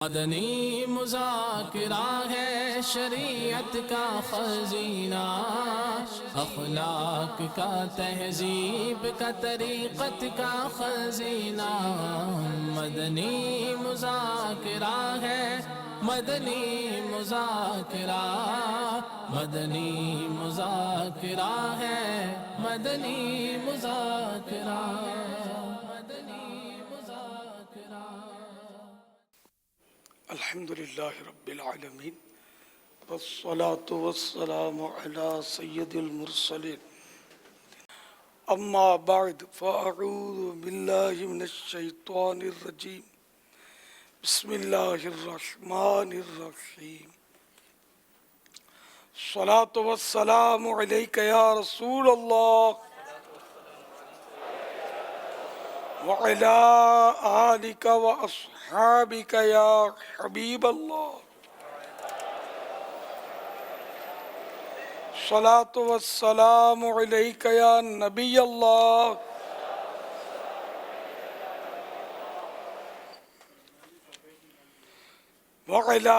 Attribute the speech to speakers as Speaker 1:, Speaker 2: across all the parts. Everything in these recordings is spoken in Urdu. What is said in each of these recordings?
Speaker 1: مدنی مذاکرہ ہے شریعت کا خزینہ، اخلاق کا تہذیب کا طریقت کا خزینہ۔ مدنی مذاکرہ ہے، مدنی مذاکرہ، مدنی مذاکرہ ہے، مدنی مذاکرہ، مدنی مذاکرہ۔
Speaker 2: الحمد للہ رب العالمین والصلاة والسلام على سید المرسلین، اما بعد فاعوذ باللہ من الشیطان الرجیم، بسم اللہ الرحمن الرحیم۔ الصلاة والسلام علیک یا رسول اللہ وعلى آلك وأصحابك يا حبيب الله، الصلاة والسلام عليك يا نبي الله وعلى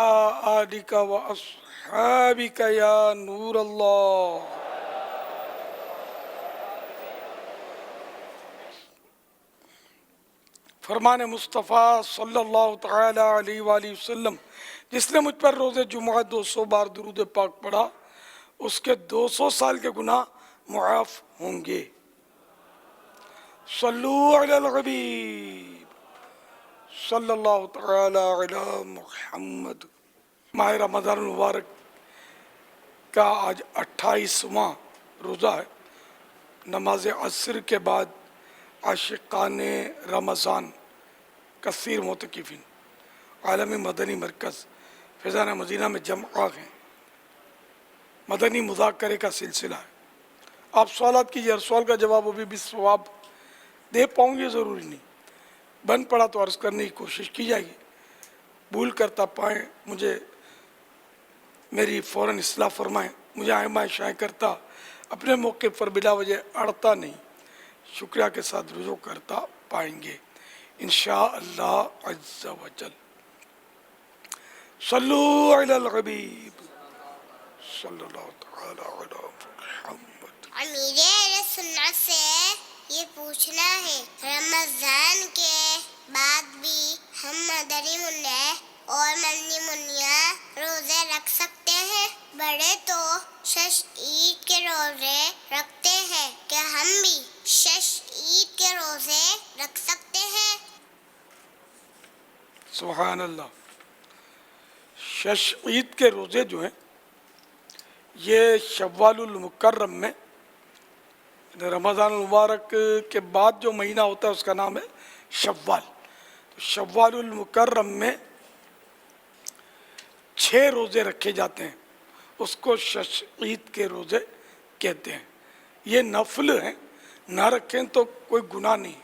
Speaker 2: آلك وأصحابك يا نور الله۔ فرمان مصطفیٰ صلی اللہ تعالی علیہ وآلہ وسلم، جس نے مجھ پر روز جمعہ 200 بار درود پاک پڑھا اس کے 200 سال کے گناہ معاف ہوں گے۔ صلو علی الحبیب صلی اللہ تعالی علی محمد۔ ماہ رمضان المبارک کا آج 28واں روزہ ہے۔ نماز عصر کے بعد عاشقان رمضان کثیر معتکفین عالمی مدنی مرکز فیضان مدینہ میں جمع ہیں۔ مدنی مذاکرے کا سلسلہ ہے۔ آپ سوالات کیجیے، ہر سوال کا جواب ابھی بھی ثواب دے پاؤں گے ضروری نہیں، بن پڑا تو عرض کرنے کی کوشش کی جائے گی، بھول کرتا پائیں مجھے میری فوراً اصلاح فرمائیں، مجھے آئمہ شائع کرتا اپنے موقع پر بلا وجہ اڑتا نہیں، شکریہ کے ساتھ رجوع کرتا پائیں گے انشاءاللہ عز و جل۔ صلو علی الحبیب صلی اللہ تعالی علی محمد۔
Speaker 3: امیر اہل سنت سے یہ پوچھنا ہے، رمضان کے بعد بھی ہم مدنی منع اور مدنی منیا روزے رکھ سکتے ہیں؟ بڑے تو شش عید کے روزے رکھتے ہیں، کیا ہم بھی شش عید کے روزے رکھ سکتے ہیں؟
Speaker 2: سبحان اللہ۔ شش عید کے روزے جو ہیں یہ شوال المکرم میں، رمضان المبارک کے بعد جو مہینہ ہوتا ہے اس کا نام ہے شوال۔ شوال المکرم میں 6 روزے رکھے جاتے ہیں، اس کو شش عید کے روزے کہتے ہیں۔ یہ نفل ہیں، نہ رکھیں تو کوئی گناہ نہیں،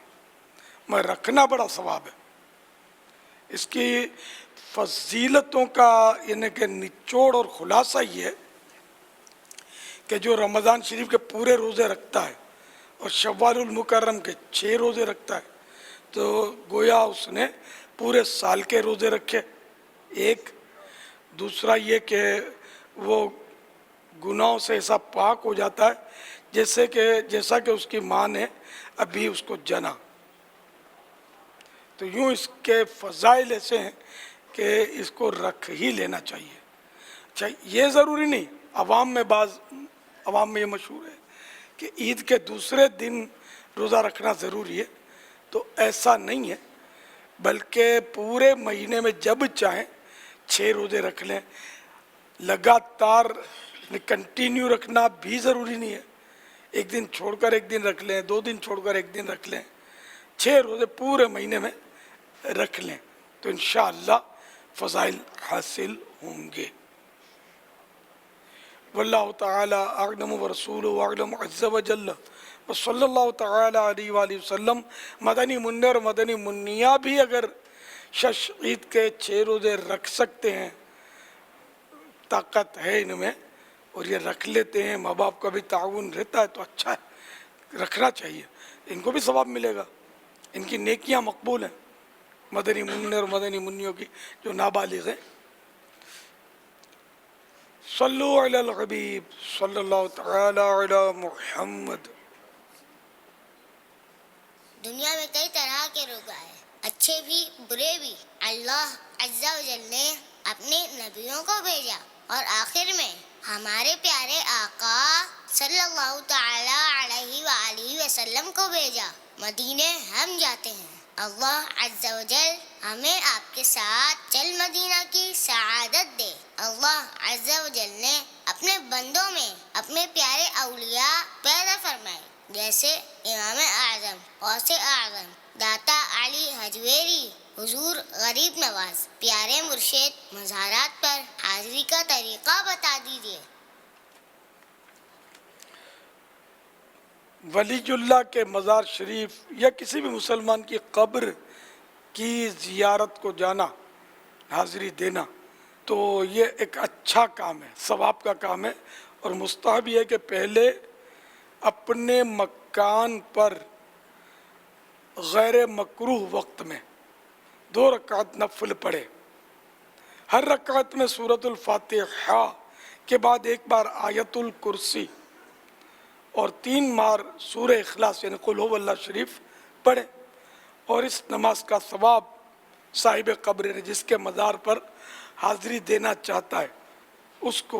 Speaker 2: مگر رکھنا بڑا ثواب ہے۔ اس کی فضیلتوں کا یعنی کہ نچوڑ اور خلاصہ یہ ہے کہ جو رمضان شریف کے پورے روزے رکھتا ہے اور شوال المکرم کے 6 روزے رکھتا ہے تو گویا اس نے پورے سال کے روزے رکھے۔ ایک دوسرا یہ کہ وہ گناہوں سے ایسا پاک ہو جاتا ہے جیسا کہ اس کی ماں نے ابھی اس کو جنا۔ تو یوں اس کے فضائل ایسے ہیں کہ اس کو رکھ ہی لینا چاہیے۔ اچھا، یہ ضروری نہیں، عوام میں یہ مشہور ہے کہ عید کے دوسرے دن روزہ رکھنا ضروری ہے، تو ایسا نہیں ہے، بلکہ پورے مہینے میں جب چاہیں 6 روزے رکھ لیں۔ لگاتار کنٹینیو رکھنا بھی ضروری نہیں ہے، ایک دن چھوڑ کر ایک دن رکھ لیں، 2 دن چھوڑ کر ایک دن رکھ لیں، 6 روزے پورے مہینے میں رکھ لیں تو انشاءاللہ فضائل حاصل ہوں گے۔ واللہ تعالی اعلم ورسولہ اعلم عز و جل، وصلی اللہ تعالی علیہ وآلہ وسلم۔ مدنی منع اور مدنی منیا بھی اگر شش عید کے 6 روزے رکھ سکتے ہیں، طاقت ہے ان میں اور یہ رکھ لیتے ہیں، ماں باپ کا بھی تعاون رہتا ہے تو اچھا ہے، رکھنا چاہیے، ان کو بھی ثواب ملے گا، ان کی نیکیاں مقبول ہیں۔ مدنی منع اور مدنی منیوں کی جو نابالغ ہیں. صلو علی الحبیب صلی اللہ تعالی علی محمد.
Speaker 3: دنیا میں کئی طرح کے لوگ آئے، اچھے بھی برے بھی. اللہ عز و جل نے اپنے نبیوں کو بھیجا اور آخر میں ہمارے پیارے آقا صلی اللہ تعالی علیہ وآلہ وسلم کو بھیجا. مدینے ہم جاتے ہیں. اللہ عز و جل ہمیں آپ کے ساتھ چل مدینہ کی سعادت دے. اللہ عز و جل نے اپنے بندوں میں اپنے پیارے اولیاء پیدا فرمائے، جیسے امام اعظم، غوث اعظم، داتا علی حجویری، حضور غریب نواز. پیارے مرشد، مزارات پر حاضری کا طریقہ بتا دیجیے.
Speaker 2: ولی اللہ کے مزار شریف یا کسی بھی مسلمان کی قبر کی زیارت کو جانا، حاضری دینا، تو یہ ایک اچھا کام ہے، ثواب کا کام ہے. اور مستحب یہ ہے کہ پہلے اپنے مکان پر غیر مکروہ وقت میں 2 رکعت نفل پڑھے. ہر رکعت میں سورۃ الفاتحہ کے بعد ایک بار آیت الکرسی اور 3 بار سورہ اخلاص یعنی قل هو اللہ شریف پڑھے. اور اس نماز کا ثواب صاحب قبر نے جس کے مزار پر حاضری دینا چاہتا ہے اس کو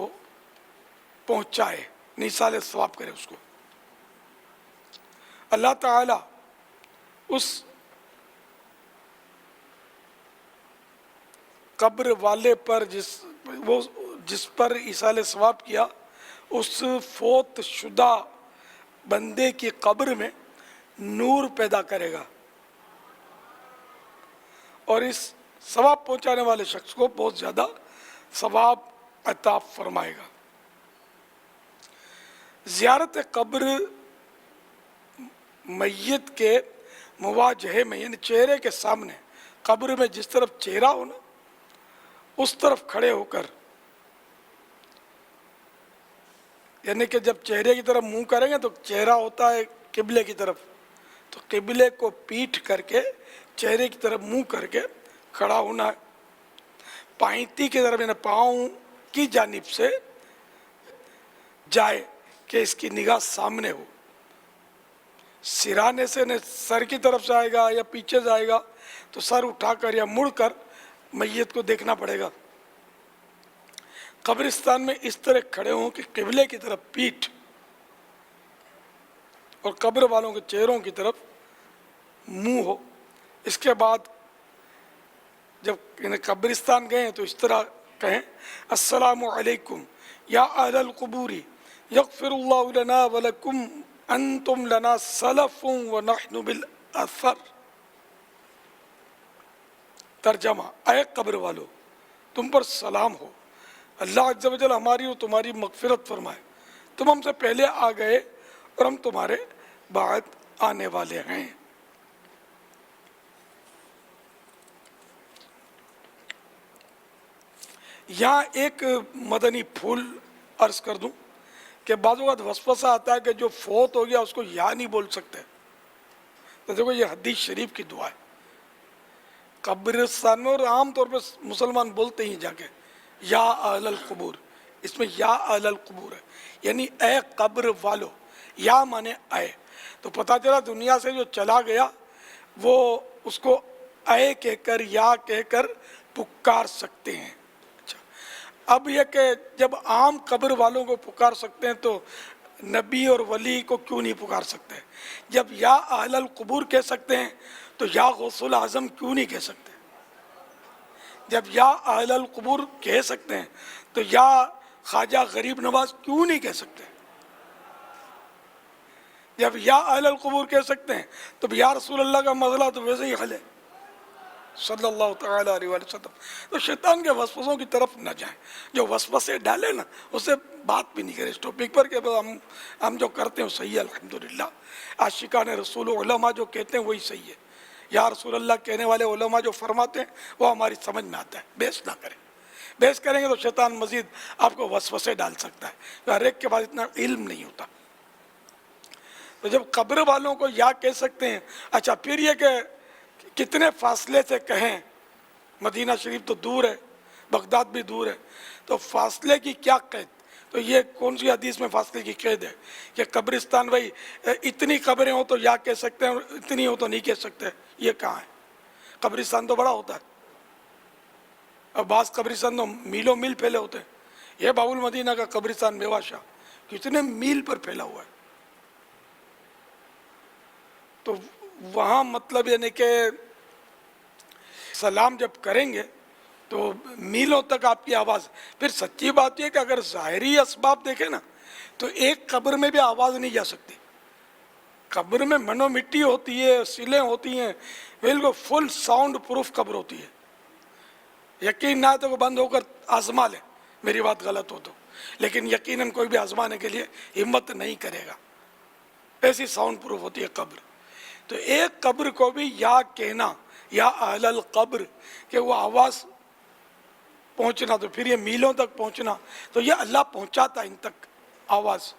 Speaker 2: پہنچائے، نثال ثواب کرے اس کو. اللہ تعالیٰ اس قبر والے پر جس پر ایصال ثواب کیا، اس فوت شدہ بندے کی قبر میں نور پیدا کرے گا اور اس ثواب پہنچانے والے شخص کو بہت زیادہ ثواب عطا فرمائے گا. زیارت قبر میت کے مواجہے میں یعنی چہرے کے سامنے، قبر میں جس طرف چہرہ ہو نا اس طرف کھڑے ہو کر، یعنی کہ جب چہرے کی طرف منہ کریں گے تو چہرہ ہوتا ہے قبلے کی طرف، تو قبلے کو پیٹھ کر کے چہرے کی طرف منہ کر کے کھڑا ہونا ہے. پائنتی کی طرف یعنی پاؤں کی جانب سے جائے کہ اس کی نگاہ سامنے ہو. سرانے سے سر کی طرف سے آئے گا یا پیچھے سے آئے گا تو سر اٹھا کر یا مڑ کر میت کو دیکھنا پڑے گا. قبرستان میں اس طرح کھڑے ہوں کہ قبلے کی طرف پیٹھ اور قبر والوں کے چہروں کی طرف منہ ہو. اس کے بعد جب قبرستان گئے تو اس طرح کہیں السلام علیکم یا اہل القبور یغفر اللہ لنا ولکم انتم لنا سلف ونحن بالاثر. ترجمہ: اے قبر والو، تم پر سلام ہو، اللہ عز و جل ہماری اور تمہاری مغفرت فرمائے. تم ہم سے پہلے آ گئے اور ہم تمہارے بعد آنے والے ہیں. یہاں ایک مدنی پھول عرض کر دوں کہ بعض اوقات وسوسہ آتا ہے کہ جو فوت ہو گیا اس کو یا نہیں بول سکتے. تو دیکھو یہ حدیث شریف کی دعا ہے. قبرستان میں اور عام طور پہ مسلمان بولتے ہی جا کے یا اہل القبور، اس میں یا اہل القبور ہے یعنی اے قبر والو. یا مانے اے، تو پتہ چلا دنیا سے جو چلا گیا وہ اس کو اے کہہ کر یا کہہ کر پکار سکتے ہیں. اچھا، اب یہ کہ جب عام قبر والوں کو پکار سکتے ہیں تو نبی اور ولی کو کیوں نہیں پکار سکتے؟ جب یا اہل القبور کہہ سکتے ہیں تو یا غوث الاعظم کیوں نہیں کہہ سکتے؟ جب یا اہل القبور کہہ سکتے ہیں تو یا خواجہ غریب نواز کیوں نہیں کہہ سکتے؟ جب یا اہل القبور کہہ سکتے ہیں تو یا رسول اللہ کا مسئلہ تو ویسے ہی حل ہے صلی اللہ تعالیٰ علیہ وسلم. تو شیطان کے وسوسوں کی طرف نہ جائیں. جو وسوسے ڈالے نا اسے بات بھی نہیں کرے اس ٹاپک پر کہ ہم جو کرتے ہیں وہ صحیح ہے الحمدللہ. عاشقان رسول علماء جو کہتے ہیں وہی صحیح ہے. یا رسول اللہ کہنے والے علماء جو فرماتے ہیں وہ ہماری سمجھ میں آتا ہے. بحث نہ کریں. بحث کریں گے تو شیطان مزید آپ کو وسوسے ڈال سکتا ہے. ہر ایک کے پاس اتنا علم نہیں ہوتا. تو جب قبر والوں کو یا کہہ سکتے ہیں، اچھا پھر یہ کہ کتنے فاصلے سے کہیں، مدینہ شریف تو دور ہے، بغداد بھی دور ہے، تو فاصلے کی کیا قید؟ تو یہ کون سی حدیث میں فاصلے کی قید ہے کہ قبرستان بھائی اتنی قبریں ہوں تو یا کہہ سکتے ہیں، اتنی ہوں تو نہیں کہہ سکتے؟ یہ کہاں ہے؟ قبرستان تو بڑا ہوتا ہے، اور بعض قبرستان تو میلوں میل پھیلے ہوتے ہیں۔ یہ باب المدینہ کا قبرستان میوا شاہ کتنے میل پر پھیلا ہوا ہے۔ تو وہاں مطلب یعنی کہ سلام جب کریں گے تو میلوں تک آپ کی آواز۔ پھر سچی بات یہ کہ اگر ظاہری اسباب دیکھیں نا تو ایک قبر میں بھی آواز نہیں جا سکتی۔ قبر میں منو مٹی ہوتی ہے، سلیں ہوتی ہیں، بالکل فل ساؤنڈ پروف قبر ہوتی ہے۔ یقین نہ تو وہ بند ہو کر آزما لے، میری بات غلط ہو تو، لیکن یقیناً کوئی بھی آزمانے کے لیے ہمت نہیں کرے گا، ایسی ساؤنڈ پروف ہوتی ہے قبر۔ تو ایک قبر کو بھی یا کہنا یا اہل القبر کہ وہ آواز پہنچنا، تو پھر یہ میلوں تک پہنچنا، تو یہ اللہ پہنچاتا ان تک آواز۔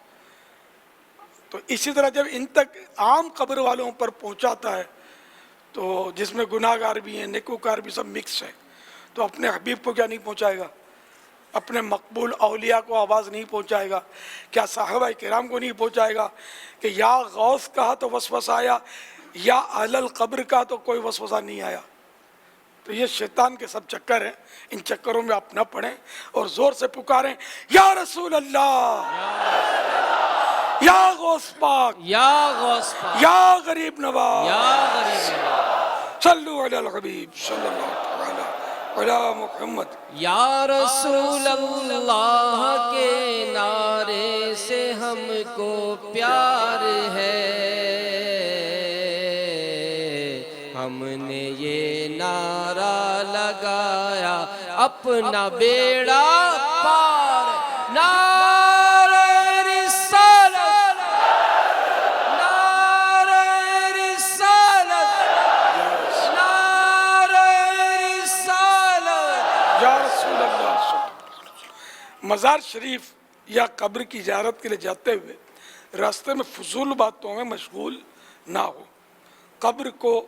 Speaker 2: تو اسی طرح جب ان تک عام قبر والوں پر پہنچاتا ہے تو جس میں گناہ گار بھی ہیں، نیکوکار بھی، سب مکس ہے، تو اپنے حبیب کو کیا نہیں پہنچائے گا؟ اپنے مقبول اولیاء کو آواز نہیں پہنچائے گا؟ کیا صحابہ کرام کو نہیں پہنچائے گا کہ یا غوث کہا تو وسوسہ آیا، یا اہل القبر کا تو کوئی وسوسہ نہیں آیا؟ تو یہ شیطان کے سب چکر ہیں، ان چکروں میں آپ نہ پڑیں اور زور سے پکاریں یا رسول اللہ، یا غوث پاک،
Speaker 1: یا غوث پاک،
Speaker 2: یا غریب نواز،
Speaker 1: یا غریب نواز،
Speaker 2: صلو علی الحبیب صلی اللہ تعالی علی محمد۔
Speaker 1: یا رسول اللہ کے نعرے سے ہم کو پیار ہے، ہم نے یہ نعرہ لگایا اپنا بیڑا پار، نعرہ رسالت، نعرہ رسالت، نعرہ رسالت۔
Speaker 2: یا رسول اللہ۔ مزار شریف یا قبر کی زیارت کے لیے جاتے ہوئے راستے میں فضول باتوں میں مشغول نہ ہو، قبر کو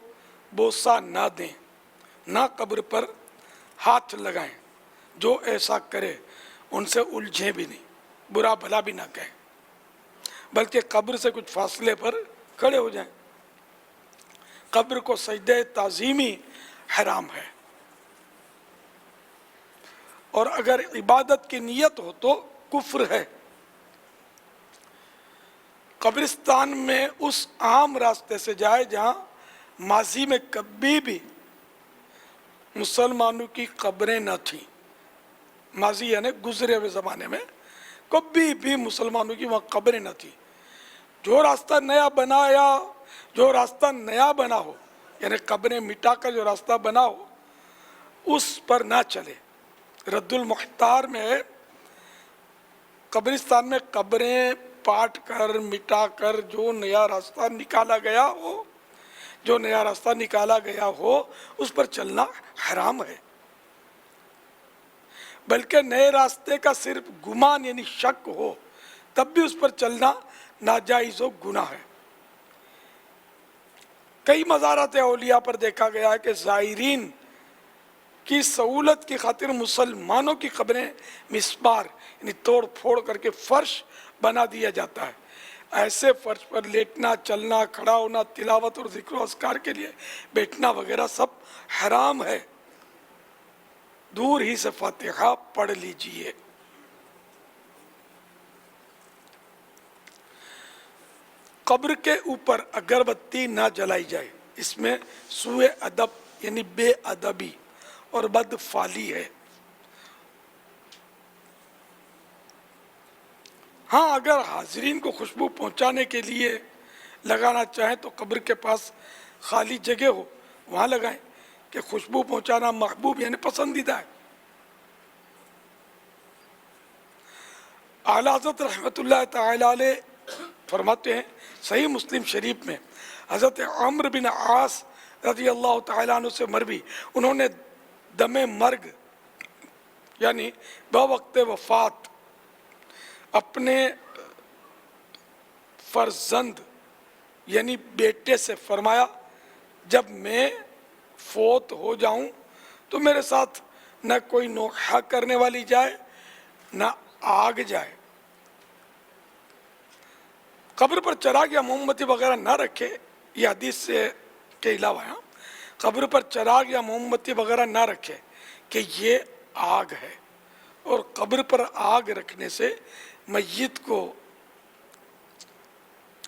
Speaker 2: بوسہ نہ دیں، نہ قبر پر ہاتھ لگائیں، جو ایسا کرے ان سے الجھیں بھی نہیں، برا بھلا بھی نہ کہیں، بلکہ قبر سے کچھ فاصلے پر کھڑے ہو جائیں۔ قبر کو سجدہ تعظیمی حرام ہے، اور اگر عبادت کی نیت ہو تو کفر ہے۔ قبرستان میں اس عام راستے سے جائے جہاں ماضی میں کبھی بھی مسلمانوں کی قبریں نہ تھیں، ماضی یعنی گزرے ہوئے زمانے میں کبھی بھی مسلمانوں کی وہاں قبریں نہ تھیں۔ جو راستہ نیا بنایا، جو راستہ نیا بنا ہو، یعنی قبریں مٹا کر جو راستہ بنا ہو اس پر نہ چلے۔ رد المختار میں قبرستان میں قبریں پاٹ کر مٹا کر جو نیا راستہ نکالا گیا ہو، جو نیا راستہ نکالا گیا ہو اس پر چلنا حرام ہے، بلکہ نئے راستے کا صرف گمان یعنی شک ہو تب بھی اس پر چلنا ناجائز و گناہ ہے۔ کئی مزارات اولیاء پر دیکھا گیا ہے کہ زائرین کی سہولت کی خاطر مسلمانوں کی قبریں مسمار یعنی توڑ پھوڑ کر کے فرش بنا دیا جاتا ہے۔ ایسے فرش پر لیٹنا، چلنا، کھڑا ہونا، تلاوت اور ذکر و اذکار کے لیے بیٹھنا وغیرہ سب حرام ہے۔ دور ہی سے فاتحہ پڑھ لیجئے۔ قبر کے اوپر اگربتی نہ جلائی جائے، اس میں سوء ادب یعنی بے ادبی اور بد فعلی ہے۔ ہاں اگر حاضرین کو خوشبو پہنچانے کے لیے لگانا چاہیں تو قبر کے پاس خالی جگہ ہو وہاں لگائیں، کہ خوشبو پہنچانا محبوب یعنی پسندیدہ ہے۔ اعلیٰ حضرت رحمت اللہ تعالی علیہ فرماتے ہیں صحیح مسلم شریف میں حضرت عمرو بن عاص رضی اللہ تعالیٰ عنہ سے مروی، انہوں نے دم مرگ یعنی بوقت وفات اپنے فرزند یعنی بیٹے سے فرمایا، جب میں فوت ہو جاؤں تو میرے ساتھ نہ کوئی نوحہ کرنے والی جائے نہ آگ جائے، قبر پر چراغ یا موم بتی وغیرہ نہ رکھے، یہ حدیث سے کے علاوہ ہے، قبر پر چراغ یا موم بتی وغیرہ نہ رکھے کہ یہ آگ ہے، اور قبر پر آگ رکھنے سے میت کو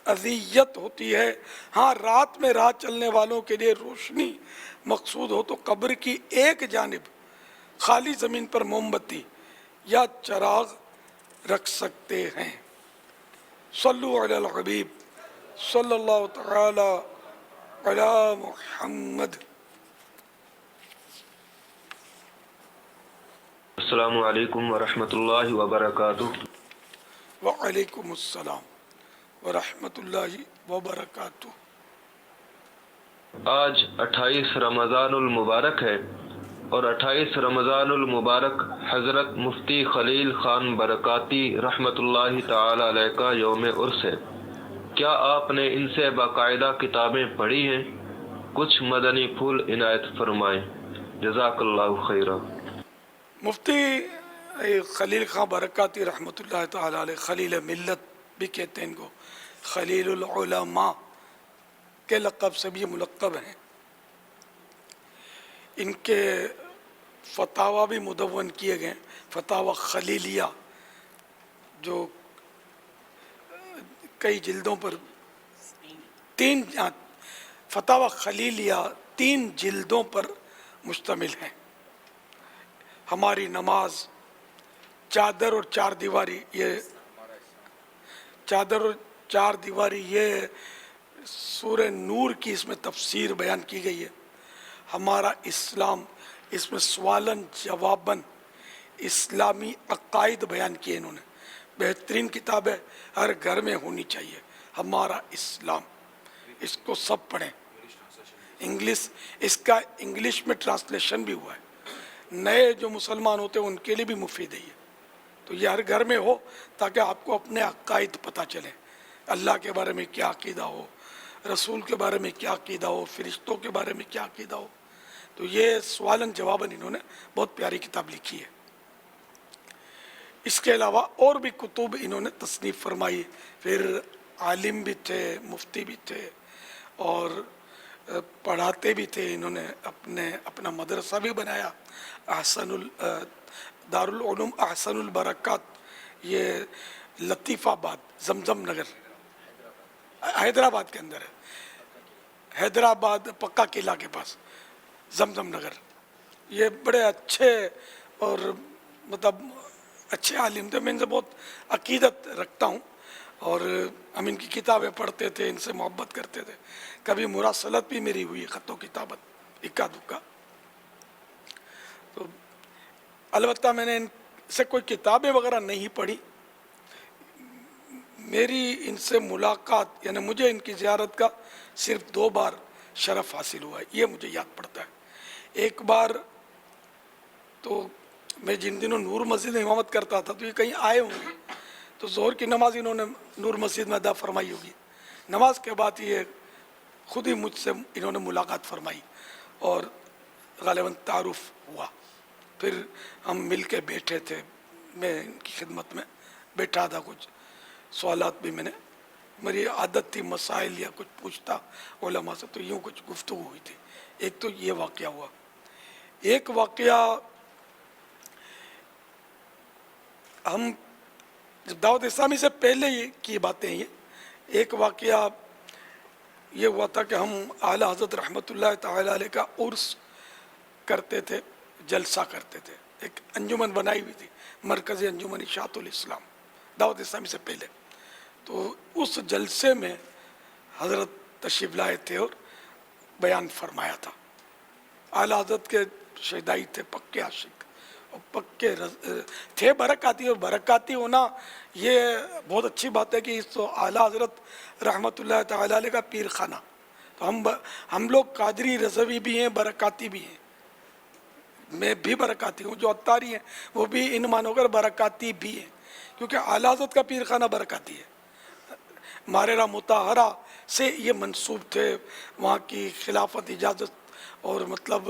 Speaker 2: اذیت ہوتی ہے۔ ہاں رات میں راہ چلنے والوں کے لیے روشنی مقصود ہو تو قبر کی ایک جانب خالی زمین پر موم بتی یا چراغ رکھ سکتے ہیں۔ صلو علی الحبیب صلی اللہ تعالی علی محمد۔
Speaker 4: السلام علیکم ورحمۃ اللہ وبرکاتہ۔
Speaker 2: وعلیکم السلام ورحمۃ اللہ وبرکاتہ۔
Speaker 4: آج 28 رمضان المبارک ہے، اور 28 رمضان المبارک حضرت مفتی خلیل خان برکاتی رحمۃ اللہ تعالی علیہ کا یوم عرس ہے۔ کیا آپ نے ان سے باقاعدہ کتابیں پڑھی ہیں؟ کچھ مدنی پھول عنایت فرمائیں، جزاک اللہ خیرہ۔
Speaker 2: مفتی خلیل خان برکاتی رحمۃ اللہ تعالی علیہ، خلیل ملت بھی کہتے ہیں ان کو، خلیل العلماء کے لقب سے بھی ملقب ہیں۔ ان کے فتاوی بھی مدون کیے گئے، فتاوی خلیلیہ، جو کئی جلدوں پر فتاوی خلیلیہ 3 جلدوں پر مشتمل ہیں۔ ہماری نماز، چادر اور چار دیواری، یہ سورہ نور کی اس میں تفسیر بیان کی گئی ہے۔ ہمارا اسلام، اس میں سوالن جواباً اسلامی عقائد بیان کیے انہوں نے۔ بہترین کتاب ہے، ہر گھر میں ہونی چاہیے، ہمارا اسلام۔ اس کو سب پڑھیں۔ اس کا انگلش میں ٹرانسلیشن بھی ہوا ہے، نئے جو مسلمان ہوتے ہیں ان کے لیے بھی مفید ہے یہ۔ تو یہ ہر گھر میں ہو تاکہ آپ کو اپنے عقائد پتہ چلیں، اللہ کے بارے میں کیا عقیدہ ہو، رسول کے بارے میں کیا عقیدہ ہو، فرشتوں کے بارے میں کیا عقیدہ ہو۔ تو یہ سوالن جواباً انہوں نے بہت پیاری کتاب لکھی ہے۔ اس کے علاوہ اور بھی کتب انہوں نے تصنیف فرمائی، پھر عالم بھی تھے، مفتی بھی تھے، اور پڑھاتے بھی تھے۔ انہوں نے اپنا مدرسہ بھی بنایا، دارالعلوم احسن البرکات، یہ لطیف آباد، زمزم نگر، حیدرآباد کے اندر ہے، حیدرآباد پکا قلعہ کے پاس زمزم نگر۔ یہ بڑے اچھے اور اچھے عالم تھے، میں ان سے بہت عقیدت رکھتا ہوں، اور ہم ان کی کتابیں پڑھتے تھے، ان سے محبت کرتے تھے۔ کبھی مراسلت بھی میری ہوئی، خط و کتابت اکا دکا۔ تو البتہ میں نے ان سے کوئی کتابیں وغیرہ نہیں پڑھی، میری ان سے ملاقات، یعنی مجھے ان کی زیارت کا صرف 2 بار شرف حاصل ہوا ہے، یہ مجھے یاد پڑتا ہے۔ ایک بار تو میں جن دنوں نور مسجد میں امامت کرتا تھا تو یہ کہیں آئے ہوں گے، تو ظہر کی نماز انہوں نے نور مسجد میں ادا فرمائی ہوگی۔ نماز کے بعد یہ خود ہی مجھ سے انہوں نے ملاقات فرمائی اور غالباً تعارف ہوا۔ پھر ہم مل کے بیٹھے تھے، میں ان کی خدمت میں بیٹھا تھا، کچھ سوالات بھی میری عادت تھی مسائل یا کچھ پوچھتا علماء سے، تو یوں کچھ گفتگو ہوئی تھی۔ ایک تو یہ واقعہ ہوا۔ ایک واقعہ ہم دعوت اسلامی سے پہلے کی باتیں ہیں، ایک واقعہ یہ ہوا تھا کہ ہم اعلیٰ حضرت رحمۃ اللہ تعالی علیہ کا عرس کرتے تھے، جلسہ کرتے تھے، ایک انجمن بنائی ہوئی تھی، مرکزی انجمن اشاعت الاسلام، دعوت اسلامی سے پہلے۔ تو اس جلسے میں حضرت تشریف لائے تھے اور بیان فرمایا تھا۔ اعلیٰ حضرت کے شیدائی تھے، پکے عاشق اور پکے تھے برکاتی، اور برکاتی ہونا یہ بہت اچھی بات ہے کہ اس تو اعلیٰ حضرت رحمۃ اللہ تعالی علیہ کا پیر خانہ۔ تو ہم لوگ قادری رضوی بھی ہیں، برکاتی بھی ہیں، میں بھی برکاتی ہوں، جو عطاری ہیں وہ بھی ان مانو کر برکاتی بھی ہیں، کیونکہ اعلیٰ حضرت کا پیر خانہ برکاتی ہے۔ ماررہ مطہرہ سے یہ منسوب تھے، وہاں کی خلافت اجازت اور مطلب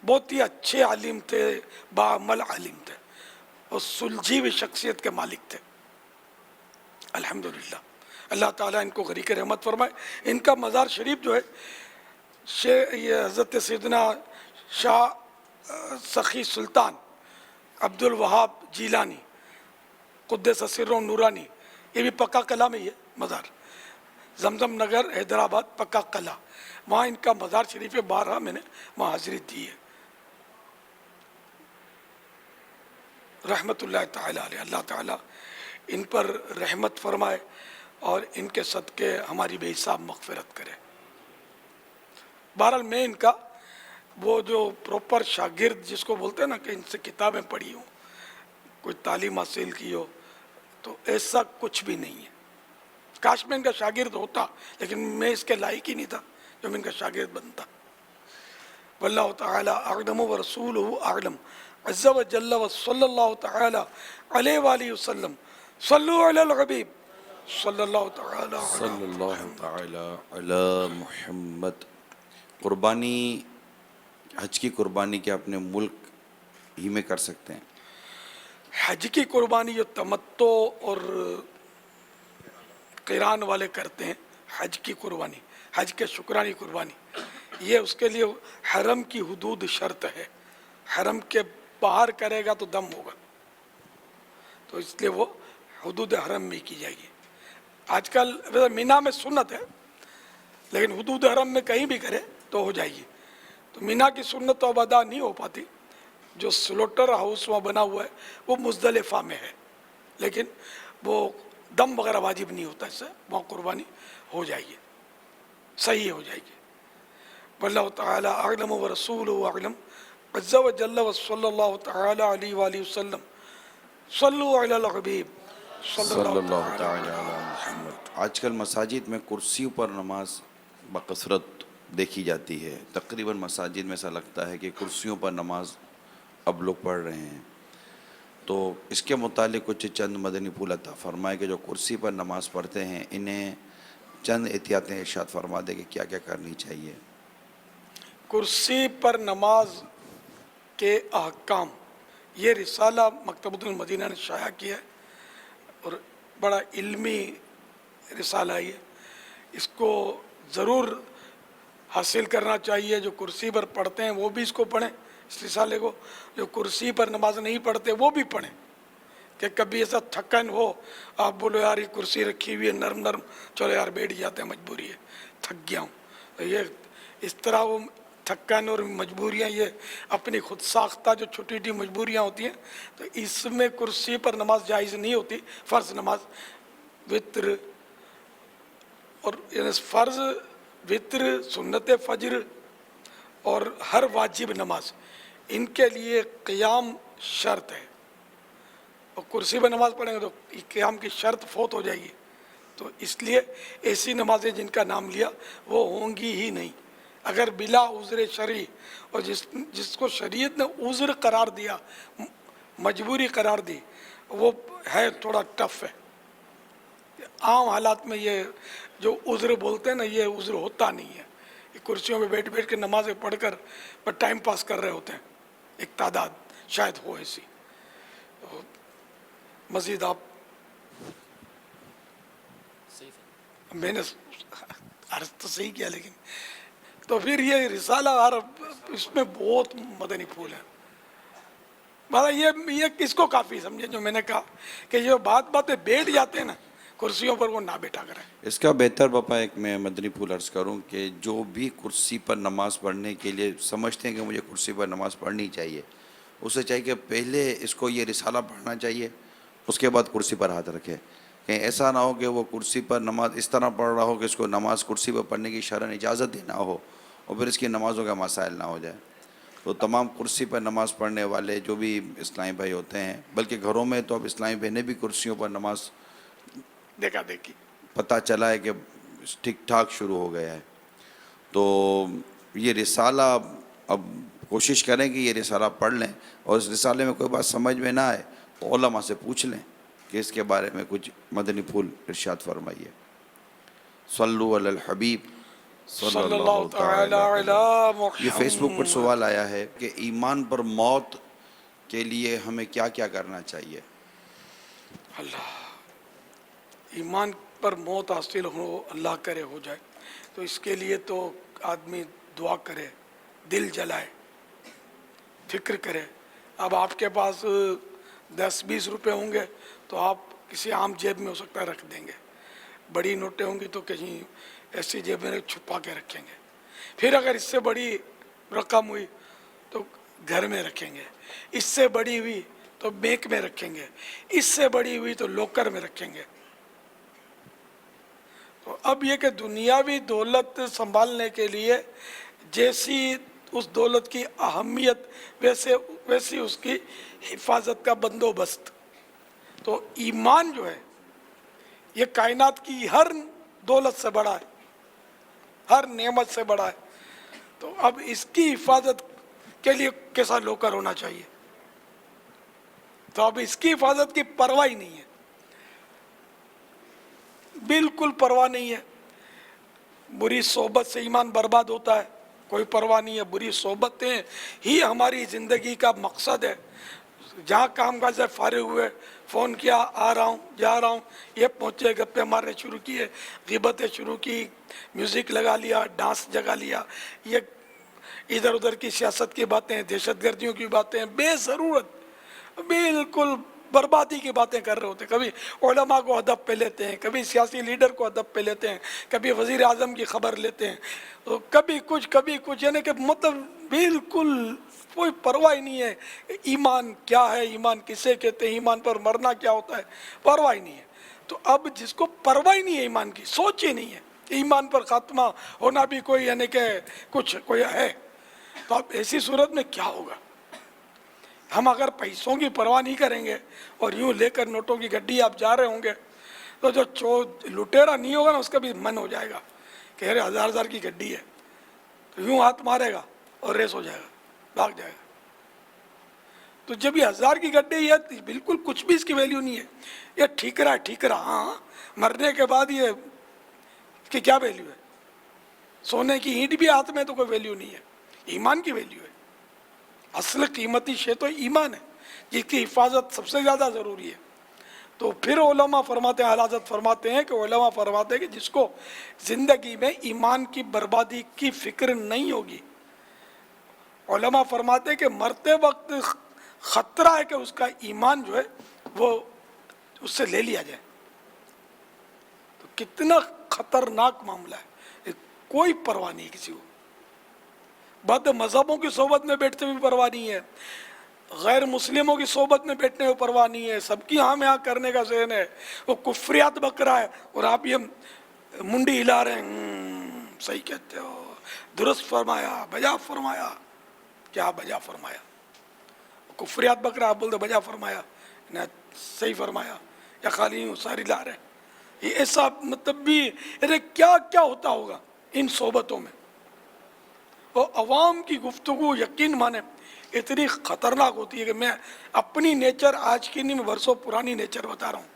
Speaker 2: بہت ہی اچھے عالم تھے، باعمل عالم تھے اور سلجھی ہوئی شخصیت کے مالک تھے الحمدللہ۔ اللہ تعالیٰ ان کو غریق رحمت فرمائے۔ ان کا مزار شریف جو ہے یہ حضرت سیدنا شاہ سخی سلطان عبد الوہاب جیلانی قدس سرہ نورانی، یہ بھی پکا قلعہ میں ہی ہے مزار، زمزم نگر حیدرآباد پکا قلعہ، وہاں ان کا مزار شریف ہے، بارہا میں نے وہاں حاضری دی ہے رحمت اللہ تعالی علیہ۔ اللہ تعالیٰ ان پر رحمت فرمائے اور ان کے صدقے ہماری بے حساب مغفرت کرے۔ بہرحال میں ان کا وہ جو پروپر شاگرد جس کو بولتے ہیں نا کہ ان سے کتابیں پڑھی ہوں، کوئی تعلیم حاصل کی ہو، تو ایسا کچھ بھی نہیں ہے۔ کاش میں ان کا شاگرد ہوتا، لیکن میں اس کے لائق ہی نہیں تھا جو میں ان کا شاگرد بنتا۔ واللہ تعالی اعلم ورسولہ اعلم عز وجل وصلی اللہ تعالی علیہ وآلہ وسلم۔ صلو علی الحبیب صلی اللہ تعالی
Speaker 5: صلی اللہ تعالی علی محمد۔ قربانی، حج کی قربانی کیا اپنے ملک ہی میں کر سکتے ہیں؟
Speaker 2: حج کی قربانی جو تمتع اور قران والے کرتے ہیں، حج کی قربانی، حج کے شکرانی قربانی، یہ اس کے لیے حرم کی حدود شرط ہے، حرم کے باہر کرے گا تو دم ہوگا، تو اس لیے وہ حدود حرم میں کی جائے گی۔ آج کل مینا میں سنت ہے، لیکن حدود حرم میں کہیں بھی کرے تو ہو جائے گی۔ تو مینا کی سنت تو اب ادا نہیں ہو پاتی، جو سلوٹر ہاؤس وہاں بنا ہوا ہے وہ مزدلفہ میں ہے، لیکن وہ دم وغیرہ واجب نہیں ہوتا، اس سے وہاں قربانی ہو جائے گی، صحیح ہو جائے گی۔ واللہ تعالی اعلم ورسولہ اعلم عز وجل وصلی اللہ تعالی علیہ وآلہ وسلم۔ صلو علی الحبیب
Speaker 5: صلی اللہ تعالی علی محمد۔ آج کل مساجد میں کرسیوں پر نماز بکثرت دیکھی جاتی ہے، تقریباً مساجد میں ایسا لگتا ہے کہ کرسیوں پر نماز اب لوگ پڑھ رہے ہیں، تو اس کے متعلق کچھ چند مدنی پھول عطا فرمائے کہ جو کرسی پر نماز پڑھتے ہیں انہیں چند احتیاطیں ارشاد فرما دے کہ کیا کیا کرنی چاہیے۔
Speaker 2: کرسی پر نماز کے احکام، یہ رسالہ مکتبۃ المدینہ نے شائع کیا ہے اور بڑا علمی رسالہ ہے، اس کو ضرور حاصل کرنا چاہیے۔ جو کرسی پر پڑھتے ہیں وہ بھی اس کو پڑھیں، اس رسالے کو، جو کرسی پر نماز نہیں پڑھتے وہ بھی پڑھیں، کہ کبھی ایسا تھکن ہو، آپ بولو یار یہ کرسی رکھی ہوئی ہے نرم نرم، چلو یار بیٹھ جاتے ہیں، مجبوری ہے، تھک گیا ہوں، تو یہ اس طرح وہ تھکن اور مجبوریاں یہ اپنی خود ساختہ جو چھوٹی چھوٹی مجبوریاں ہوتی ہیں، تو اس میں کرسی پر نماز جائز نہیں ہوتی۔ فرض نماز، وتر، اور یعنی فرض، وتر، سنت فجر اور ہر واجب نماز، ان کے لیے قیام شرط ہے، اور کرسی پر نماز پڑھیں گے تو قیام کی شرط فوت ہو جائے گی، تو اس لیے ایسی نمازیں جن کا نام لیا وہ ہوں گی ہی نہیں۔ اگر بلا عذر شرعی، اور جس کو شریعت نے عذر قرار دیا، مجبوری قرار دی، وہ ہے تھوڑا ٹف ہے۔ عام حالات میں یہ جو عذر بولتے ہیں نا، یہ عذر ہوتا نہیں ہے، یہ کرسیوں پہ بیٹھ بیٹھ کے نمازیں پڑھ کر پر ٹائم پاس کر رہے ہوتے ہیں، ایک تعداد شاید ہو ایسی۔ مزید آپ، میں نے عرض تو صحیح کیا، لیکن تو پھر یہ رسالہ اس میں بہت مدنی پھول ہے، مطلب یہ کس کو کافی سمجھے جو میں نے کہا کہ یہ باتیں بیٹھ جاتے ہیں نا کرسیوں پر، وہ نہ بیٹھا کریں۔
Speaker 5: اس کا بہتر باپا ایک میں مدنی پھول عرض کروں کہ جو بھی کرسی پر نماز پڑھنے کے لیے سمجھتے ہیں کہ مجھے کرسی پر نماز پڑھنی چاہیے، اسے چاہیے کہ پہلے اس کو یہ رسالہ پڑھنا چاہیے، اس کے بعد کرسی پر ہاتھ رکھے۔ کہیں ایسا نہ ہو کہ وہ کرسی پر نماز اس طرح پڑھ رہا ہو کہ اس کو نماز کرسی پر پڑھنے کی شرعاً اجازت ہی نہ ہو، اور پھر اس کی نمازوں کا مسائل نہ ہو جائے۔ تو تمام کرسی پر نماز پڑھنے والے جو بھی اسلامی بھائی ہوتے ہیں، بلکہ گھروں میں تو اب اسلامی بہنیں بھی کرسیوں پر نماز
Speaker 2: دیکھا دیکھی
Speaker 5: پتہ چلا ہے کہ ٹھیک ٹھاک شروع ہو گیا ہے، تو یہ رسالہ اب کوشش کریں کہ یہ رسالہ پڑھ لیں، اور اس رسالے میں کوئی بات سمجھ میں نہ آئے تو علماء سے پوچھ لیں کہ اس کے بارے میں کچھ مدنی پھول ارشاد فرمائیے۔ صلو علی الحبیب
Speaker 2: صلی اللہ تعالی علی
Speaker 5: یہ فیس بک پر
Speaker 2: محمد.
Speaker 5: سوال آیا ہے کہ ایمان پر موت کے لیے ہمیں کیا کیا کرنا چاہیے؟
Speaker 2: اللہ ایمان پر موت حاصل ہو، اللہ کرے ہو جائے، تو اس کے لیے تو آدمی دعا کرے، دل جلائے، فکر کرے. اب آپ کے پاس 10-20 روپے ہوں گے تو آپ کسی عام جیب میں ہو سکتا ہے رکھ دیں گے، بڑی نوٹیں ہوں گی تو کہیں ایسی جیب میں چھپا کے رکھیں گے. پھر اگر اس سے بڑی رقم ہوئی تو گھر میں رکھیں گے، اس سے بڑی ہوئی تو بینک میں رکھیں گے، اس سے بڑی ہوئی تو لوکر میں رکھیں گے. تو اب یہ کہ دنیاوی دولت سنبھالنے کے لیے جیسی اس دولت کی اہمیت ویسی اس کی حفاظت کا بندوبست. تو ایمان جو ہے یہ کائنات کی ہر دولت سے بڑا ہے، ہر نعمت سے بڑا ہے. تو اب اس کی حفاظت کے لیے کیسا لوکر ہونا چاہیے؟ تو اب اس کی حفاظت کی پرواہ ہی نہیں ہے، بالکل پرواہ نہیں ہے. بری صحبت سے ایمان برباد ہوتا ہے، کوئی پرواہ نہیں ہے. بری صحبتیں ہی ہماری زندگی کا مقصد ہے. جہاں کام کاج سے فارغ ہوئے، فون کیا، آ رہا ہوں، جا رہا ہوں، یہ پہنچے، گپے مارنے شروع کیے، غیبتیں شروع کی، میوزک لگا لیا، ڈانس جگا لیا، یہ ادھر ادھر کی سیاست کی باتیں، دہشت گردیوں کی باتیں، بے ضرورت بالکل بربادی کی باتیں کر رہے ہوتے ہیں. کبھی علماء کو ادب پہ لیتے ہیں، کبھی سیاسی لیڈر کو ادب پہ لیتے ہیں، کبھی وزیر اعظم کی خبر لیتے ہیں، تو کبھی کچھ یعنی کہ مطلب بالکل کوئی پرواہ نہیں ہے. ایمان کیا ہے، ایمان کسے کہتے ہیں، ایمان پر مرنا کیا ہوتا ہے، پرواہ نہیں ہے. تو اب جس کو پرواہ نہیں ہے ایمان کی، سوچ ہی نہیں ہے ایمان پر خاتمہ ہونا بھی کوئی یعنی کہ کچھ کوئی ہے، تو اب ایسی صورت میں کیا ہوگا؟ ہم اگر پیسوں کی پرواہ نہیں کریں گے اور یوں لے کر نوٹوں کی گڈی آپ جا رہے ہوں گے تو جو لٹیرا نہیں ہوگا نا اس کا بھی من ہو جائے گا کہ ارے 1000 کی گڈی ہے، تو یوں ہاتھ مارے گا اور ریس ہو جائے گا، بھاگ جائے گا. تو جب یہ 1000 کی گڈی ہے بالکل کچھ بھی اس کی ویلیو نہیں ہے، یہ ٹھیکرا ہاں، مرنے کے بعد یہ اس کی کیا ویلیو ہے؟ سونے کی اینٹ بھی ہاتھ میں تو کوئی ویلیو نہیں ہے. ایمان کی ویلیو ہے، اصل قیمتی شے تو ایمان ہے جس کی حفاظت سب سے زیادہ ضروری ہے. تو پھر علماء فرماتے ہیں، اعلیٰ حضرت فرماتے ہیں کہ جس کو زندگی میں ایمان کی بربادی کی فکر نہیں ہوگی، علماء فرماتے ہیں کہ مرتے وقت خطرہ ہے کہ اس کا ایمان جو ہے وہ اس سے لے لیا جائے. تو کتنا خطرناک معاملہ ہے، کوئی پرواہ نہیں کسی کو. بد مذہبوں کی صحبت میں بیٹھتے ہوئے پرواہ نہیں ہے، غیر مسلموں کی صحبت میں بیٹھنے میں پرواہ نہیں ہے، سب کی ہاں میں ہاں کرنے کا ذہن ہے، وہ کفریات بک رہا ہے اور آپ یہ منڈی ہلا رہے ہیں صحیح کہتے ہو، درست فرمایا، بجا فرمایا. کیا بجا فرمایا؟ کفریات بک رہا، آپ بولتے بجا فرمایا، صحیح فرمایا، یا خالی ساری لا رہے ہیں. یہ ایسا مطلب بھی کیا کیا ہوتا ہوگا ان صحبتوں میں. اور عوام کی گفتگو یقین مانے اتنی خطرناک ہوتی ہے کہ میں اپنی نیچر آج کی نہیں، میں برسوں پرانی نیچر بتا رہا ہوں.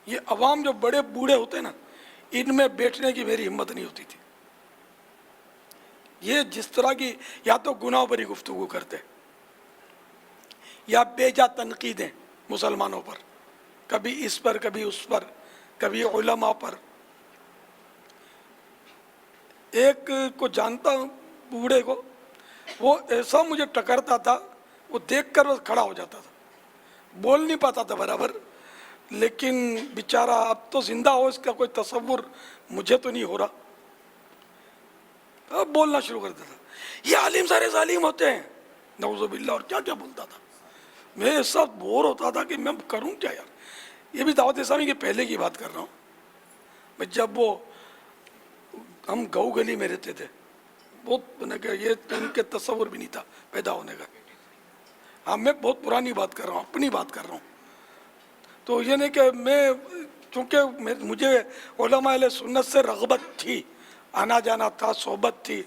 Speaker 2: یہ عوام جو بڑے بوڑھے ہوتے ہیں نا، ان میں بیٹھنے کی میری ہمت نہیں ہوتی تھی. یہ جس طرح کی یا تو گناہوں پر ہی گفتگو کرتے یا بے جا تنقیدیں مسلمانوں پر، کبھی اس پر کبھی اس پر، کبھی علماء پر. ایک کو جانتا ہوں بوڑھے کو، وہ ایسا مجھے ٹکرتا تھا، وہ دیکھ کر بس کھڑا ہو جاتا تھا، بول نہیں پاتا تھا برابر، لیکن بیچارہ اب تو زندہ ہو اس کا کوئی تصور مجھے تو نہیں ہو رہا. اب بولنا شروع کر دیتا تھا، یہ عالم سارے ظالم ہوتے ہیں، نعوذ باللہ، اور کیا کیا بولتا تھا. میں ایسا بور ہوتا تھا کہ میں کروں کیا یار. یہ بھی دعوت اسلامی کے پہلے کی بات کر رہا ہوں، میں جب وہ ہم گاؤں گلی میں رہتے تھے، بہت یہ ان کے تصور بھی نہیں تھا پیدا ہونے کا. ہاں میں بہت پرانی بات کر رہا ہوں، اپنی بات کر رہا ہوں. تو یہ نہیں کہ میں چونکہ مجھے علماء اہل سنت سے رغبت تھی، آنا جانا تھا، صحبت تھی،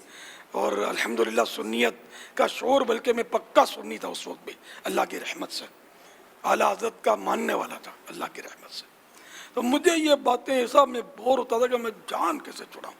Speaker 2: اور الحمدللہ سنیت کا شعور، بلکہ میں پکا سنی تھا اس وقت بھی اللہ کی رحمت سے، اعلیٰ حضرت کا ماننے والا تھا اللہ کی رحمت سے. تو مجھے یہ باتیں ایسا میں بور ہوتا تھا کہ میں جان کیسے چھڑاؤں.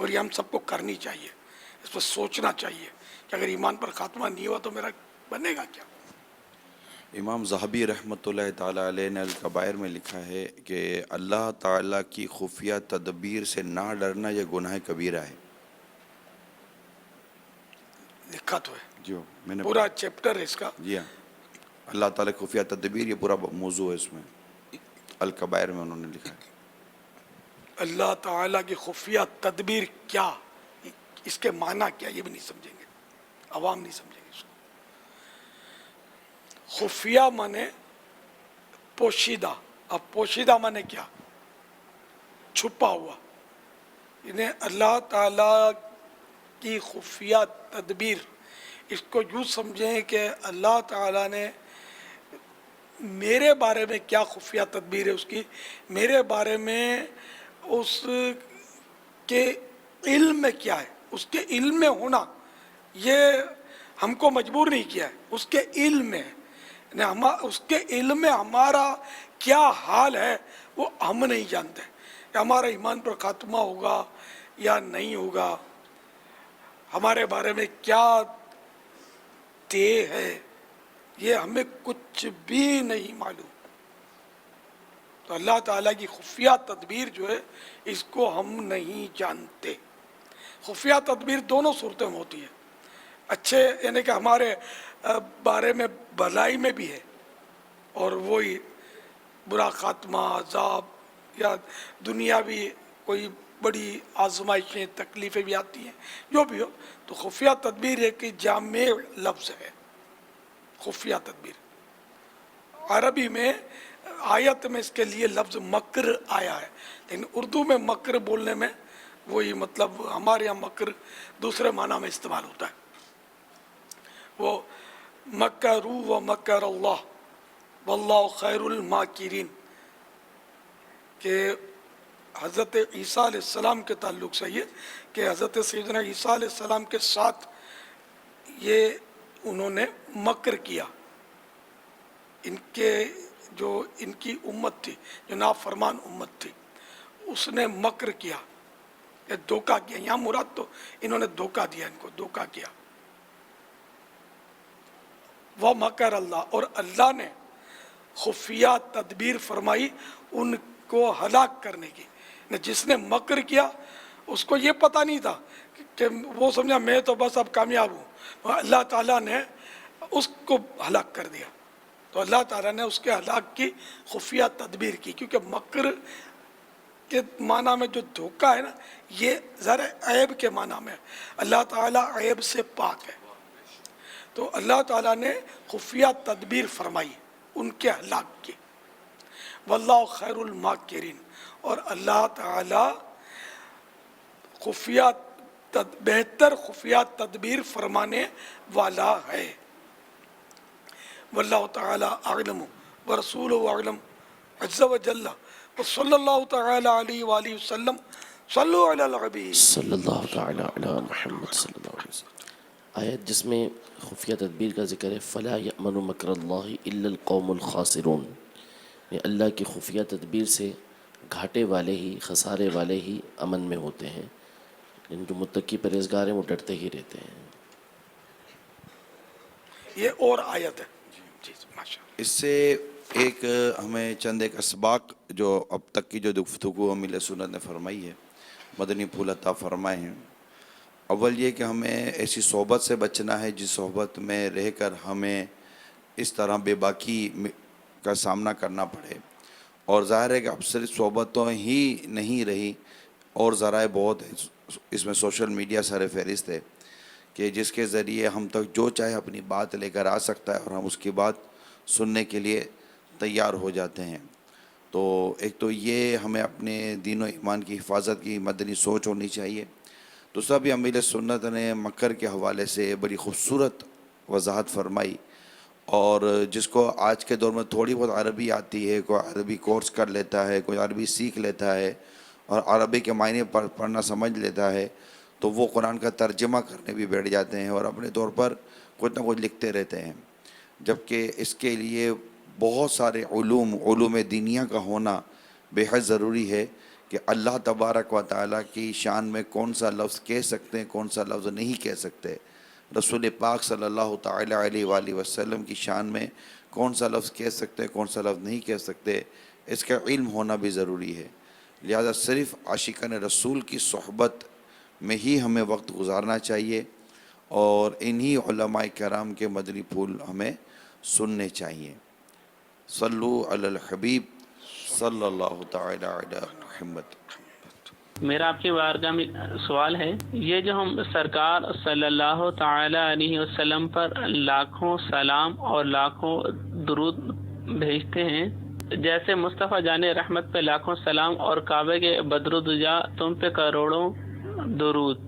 Speaker 2: اور یہ ہم سب کو کرنی چاہیے، اس پر سوچنا چاہیے کہ اگر ایمان پر خاتمہ نہیں ہوا تو میرا بنے گا کیا۔
Speaker 5: امام ذہبی رحمۃ اللہ تعالیٰ علیہ نے الکبائر میں لکھا ہے کہ اللہ تعالیٰ کی خفیہ تدبیر سے نہ ڈرنا یہ گناہ کبیرہ ہے۔
Speaker 2: لکھا تو ہے،
Speaker 5: جو میں نے
Speaker 2: پورا چیپٹر ہے اس کا۔
Speaker 5: جی ہاں، اللہ تعالیٰ کی خفیہ تدبیر، یہ پورا موضوع ہے اس میں، الکبائر میں انہوں نے لکھا ہے۔
Speaker 2: اللہ تعالیٰ کی خفیہ تدبیر کیا، اس کے معنی کیا، یہ بھی نہیں سمجھیں گے، عوام نہیں سمجھیں گے اس کو۔ خفیہ مانے پوشیدہ، اب پوشیدہ مانے کیا، چھپا ہوا، یعنی اللہ تعالیٰ کی خفیہ تدبیر، اس کو یوں سمجھیں کہ اللہ تعالیٰ نے میرے بارے میں کیا خفیہ تدبیر ہے اس کی، میرے بارے میں اس کے علم میں کیا ہے، اس کے علم میں ہونا، یہ ہم کو مجبور نہیں کیا ہے، اس کے علم میں ہے، اس کے علم میں ہمارا کیا حال ہے وہ ہم نہیں جانتے، کہ ہمارا ایمان پر خاتمہ ہوگا یا نہیں ہوگا، ہمارے بارے میں کیا طے ہے، یہ ہمیں کچھ بھی نہیں معلوم۔ تو اللہ تعالیٰ کی خفیہ تدبیر جو ہے اس کو ہم نہیں جانتے۔ خفیہ تدبیر دونوں صورتوں میں ہوتی ہے، اچھے یعنی کہ ہمارے بارے میں بھلائی میں بھی ہے، اور وہی برا خاتمہ، عذاب یا دنیاوی کوئی بڑی آزمائشیں تکلیفیں بھی آتی ہیں، جو بھی ہو، تو خفیہ تدبیر ایک جامع لفظ ہے۔ خفیہ تدبیر عربی میں آیت میں اس کے لیے لفظ مکر آیا ہے، لیکن اردو میں مکر بولنے میں وہی مطلب ہمارے یہاں مکر دوسرے معنی میں استعمال ہوتا ہے، وہ مکروا ومکر اللہ واللہ خیر الماکرین، کہ حضرت عیسیٰ علیہ السلام کے تعلق سے یہ کہ حضرت سیدنا عیسیٰ علیہ السلام کے ساتھ یہ انہوں نے مکر کیا، ان کے جو ان کی امت تھی، جو نافرمان امت تھی، اس نے مکر کیا، دھوکہ کیا، یہاں مراد تو انہوں نے دھوکہ دیا، ان کو دھوکہ کیا۔ وہ مکر اللہ، اور اللہ نے خفیہ تدبیر فرمائی ان کو ہلاک کرنے کی، جس نے مکر کیا اس کو یہ پتہ نہیں تھا کہ وہ سمجھا میں تو بس اب کامیاب ہوں، اللہ تعالیٰ نے اس کو ہلاک کر دیا۔ تو اللہ تعالیٰ نے اس کے ہلاک کی خفیہ تدبیر کی، کیونکہ مکر کے معنی میں جو دھوکہ ہے نا، یہ ذرا عیب کے معنی میں، اللہ تعالیٰ عیب سے پاک ہے، تو اللہ تعالیٰ نے خفیہ تدبیر فرمائی ان کے ہلاک کی۔ واللہ خیر الماکرین، اور اللہ تعالیٰ بہتر خفیہ تدبیر فرمانے والا ہے۔ واللہ تعالیٰ اعلم ورسولہ اعلم عز وجل، وصلی اللہ تعالیٰ علیہ وآلہ وسلم، صلو علی الحبیب
Speaker 6: صلی اللہ تعالیٰ علی محمد صلی اللہ علیہ وسلم۔ آیت جس میں خفیہ تدبیر کا ذکر ہے، فلا یأمن مکر اللہ الا القوم الخاسرون، یہ اللہ کی خفیہ تدبیر سے گھاٹے والے ہی، خسارے والے ہی امن میں ہوتے ہیں، لیکن جو متقی پرہیزگار ہیں وہ ڈرتے ہی رہتے ہیں۔
Speaker 2: یہ اور آیت ہے جی ماشاء اللہ۔
Speaker 5: اس سے ایک ہمیں چند ایک اسباق جو اب تک کی جو گفتگو ہم اہل سنت نے فرمائی ہے، مدنی پھول عطا فرمائے ہیں۔ اول یہ کہ ہمیں ایسی صحبت سے بچنا ہے جس صحبت میں رہ کر ہمیں اس طرح بے باکی کا سامنا کرنا پڑے، اور ظاہر ہے کہ اب صرف صحبتوں ہی نہیں رہی، اور ذرائع بہت ہیں، اس میں سوشل میڈیا سر فہرست ہے کہ جس کے ذریعے ہم تک جو چاہے اپنی بات لے کر آ سکتا ہے، اور ہم اس کی بات سننے کے لیے تیار ہو جاتے ہیں۔ تو ایک تو یہ ہمیں اپنے دین و ایمان کی حفاظت کی مدنی سوچ ہونی چاہیے۔ دوسرا بھی اہل سنت نے مکر کے حوالے سے بڑی خوبصورت وضاحت فرمائی، اور جس کو آج کے دور میں تھوڑی بہت عربی آتی ہے، کوئی عربی کورس کر لیتا ہے، کوئی عربی سیکھ لیتا ہے اور عربی کے معنی پڑھنا سمجھ لیتا ہے، تو وہ قرآن کا ترجمہ کرنے بھی بیٹھ جاتے ہیں اور اپنے طور پر کچھ نہ کچھ لکھتے رہتے ہیں، جبکہ اس کے لیے بہت سارے علوم دینیہ کا ہونا بے حد ضروری ہے کہ اللہ تبارک و تعالیٰ کی شان میں کون سا لفظ کہہ سکتے ہیں، کون سا لفظ نہیں کہہ سکتے، رسول پاک صلی اللہ تعالیٰ علیہ وآلہ وسلم کی شان میں کون سا لفظ کہہ سکتے ہیں، کون سا لفظ نہیں کہہ سکتے، اس کا علم ہونا بھی ضروری ہے۔ لہذا صرف عاشقان رسول کی صحبت میں ہی ہمیں وقت گزارنا چاہیے، اور انہی علماء کرام کے مدنی پھول ہمیں سننے چاہیے۔ صلو علی الحبیب صلی اللہ تعالی علی محمد۔
Speaker 7: میرا آپ کی بارگاہ میں سوال ہے، یہ جو ہم سرکار صلی اللہ تعالی علیہ وسلم پر لاکھوں سلام اور لاکھوں درود بھیجتے ہیں، جیسے مصطفیٰ جان رحمت پہ لاکھوں سلام اور کعبے کے بدرالدجا تم پہ کروڑوں درود،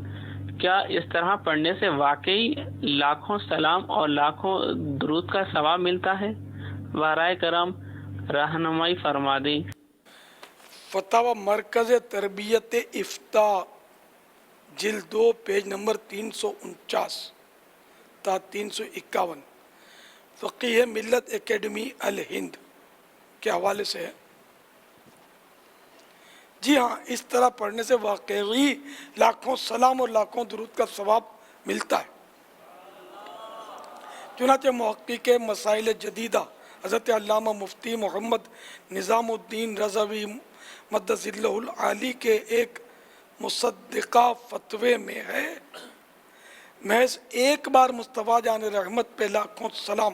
Speaker 7: کیا اس طرح پڑھنے سے واقعی لاکھوں سلام اور لاکھوں درود کا ثواب ملتا ہے؟ برائے کرم رہنمائی فرما دیں۔
Speaker 2: فتاوی مرکز تربیت افتاء جلد 2 پیج نمبر 349 تا 351 فقیہ ملت اکیڈمی الہند کے حوالے سے ہے۔ جی ہاں، اس طرح پڑھنے سے واقعی لاکھوں سلام اور لاکھوں درود کا ثواب ملتا ہے۔ چنانچہ محقق مسائل جدیدہ حضرت علامہ مفتی محمد نظام الدین رضوی مدث اللہ العالی کے ایک مصدقہ فتوے میں ہے، محض ایک بار مصطفیٰ جان رحمت پہ لاکھوں سلام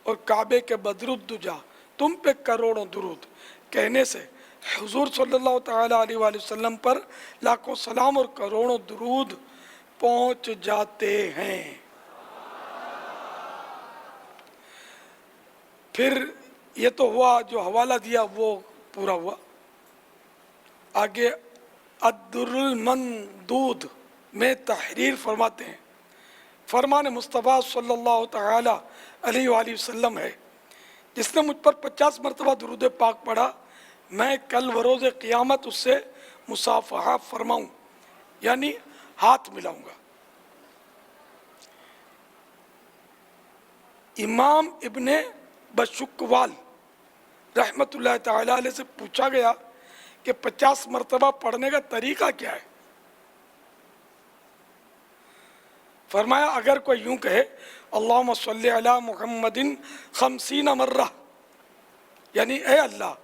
Speaker 2: اور کعبے کے بدرالدجا تم پہ کروڑوں درود کہنے سے حضور صلی اللہ تعالیٰ علیہ وآلہ وسلم پر لاکھوں سلام اور کروڑوں درود پہنچ جاتے ہیں۔ پھر یہ تو ہوا جو حوالہ دیا وہ پورا ہوا۔ آگے الدر المندود میں تحریر فرماتے ہیں، فرمان مصطفیٰ صلی اللہ تعالی علیہ وآلہ وسلم ہے، جس نے مجھ پر 50 مرتبہ درود پاک پڑھا، میں کل بروز قیامت اس سے مصافحہ فرماؤں، یعنی ہاتھ ملاؤں گا۔ امام ابن بشکوال رحمت اللہ تعالی علیہ سے پوچھا گیا کہ 50 مرتبہ پڑھنے کا طریقہ کیا ہے؟ فرمایا اگر کوئی یوں کہے اللہم صلی علی محمد 50 مرہ، یعنی اے اللہ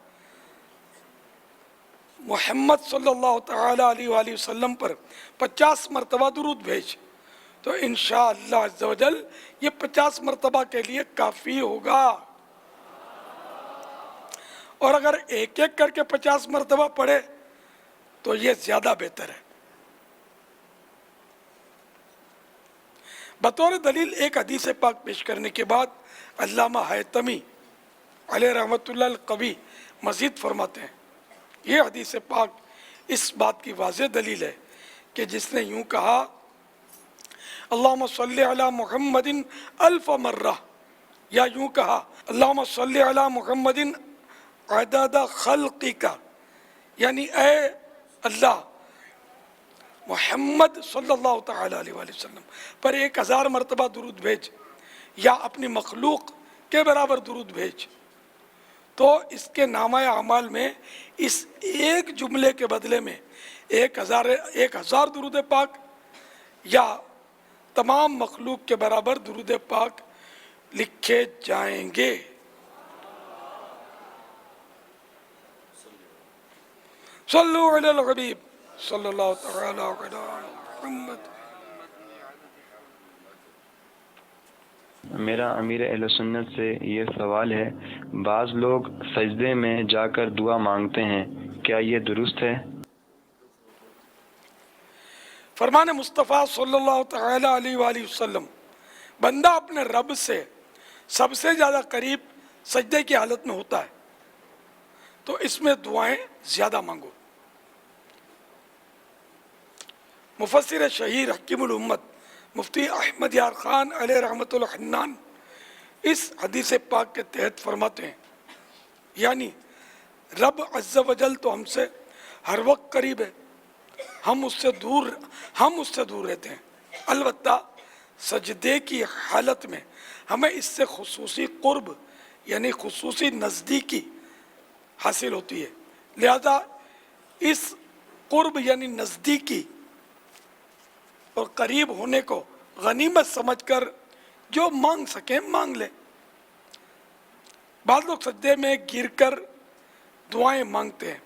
Speaker 2: محمد صلی اللہ تعالی علیہ وآلہ وسلم پر 50 مرتبہ درود بھیج، تو انشاءاللہ عز و جل یہ 50 مرتبہ کے لیے کافی ہوگا۔ اور اگر ایک ایک کر کے 50 مرتبہ پڑھے تو یہ زیادہ بہتر ہے۔ بطور دلیل ایک حدیث پاک پیش کرنے کے بعد علامہ حیتمی علیہ رحمت اللہ القوی مزید فرماتے ہیں، یہ حدیث پاک اس بات کی واضح دلیل ہے کہ جس نے یوں کہا اللہم صلی علی محمد 1000 مرہ، یا یوں کہا اللہم صلی علی محمد عدد خلقک، یعنی اے اللہ محمد صلی اللہ تعالی علیہ وآلہ وسلم پر 1000 مرتبہ درود بھیج، یا اپنی مخلوق کے برابر درود بھیج، تو اس کے نامہ اعمال میں اس ایک جملے کے بدلے میں 1000 درود پاک یا تمام مخلوق کے برابر درود پاک لکھے جائیں گے۔ صلو علی الحبیب صلی اللہ تعالی علی محمد۔
Speaker 8: میرا امیر اہل سنت سے یہ سوال ہے، بعض لوگ سجدے میں جا کر دعا مانگتے ہیں، کیا یہ درست ہے؟
Speaker 2: فرمان مصطفیٰ صلی اللہ تعالی علیہ وآلہ وسلم، بندہ اپنے رب سے سب سے زیادہ قریب سجدے کی حالت میں ہوتا ہے، تو اس میں دعائیں زیادہ مانگو۔ مفسر شہیر حکیم الامت مفتی احمد یار خان علیہ رحمت الحنان اس حدیث پاک کے تحت فرماتے ہیں، یعنی رب عز و جل تو ہم سے ہر وقت قریب ہے، ہم اس سے دور رہتے ہیں، البتہ سجدے کی حالت میں ہمیں اس سے خصوصی قرب یعنی خصوصی نزدیکی حاصل ہوتی ہے، لہذا اس قرب یعنی نزدیکی اور قریب ہونے کو غنیمت سمجھ کر جو مانگ سکیں مانگ لیں. بعض لوگ سجدے میں گر کر دعائیں مانگتے ہیں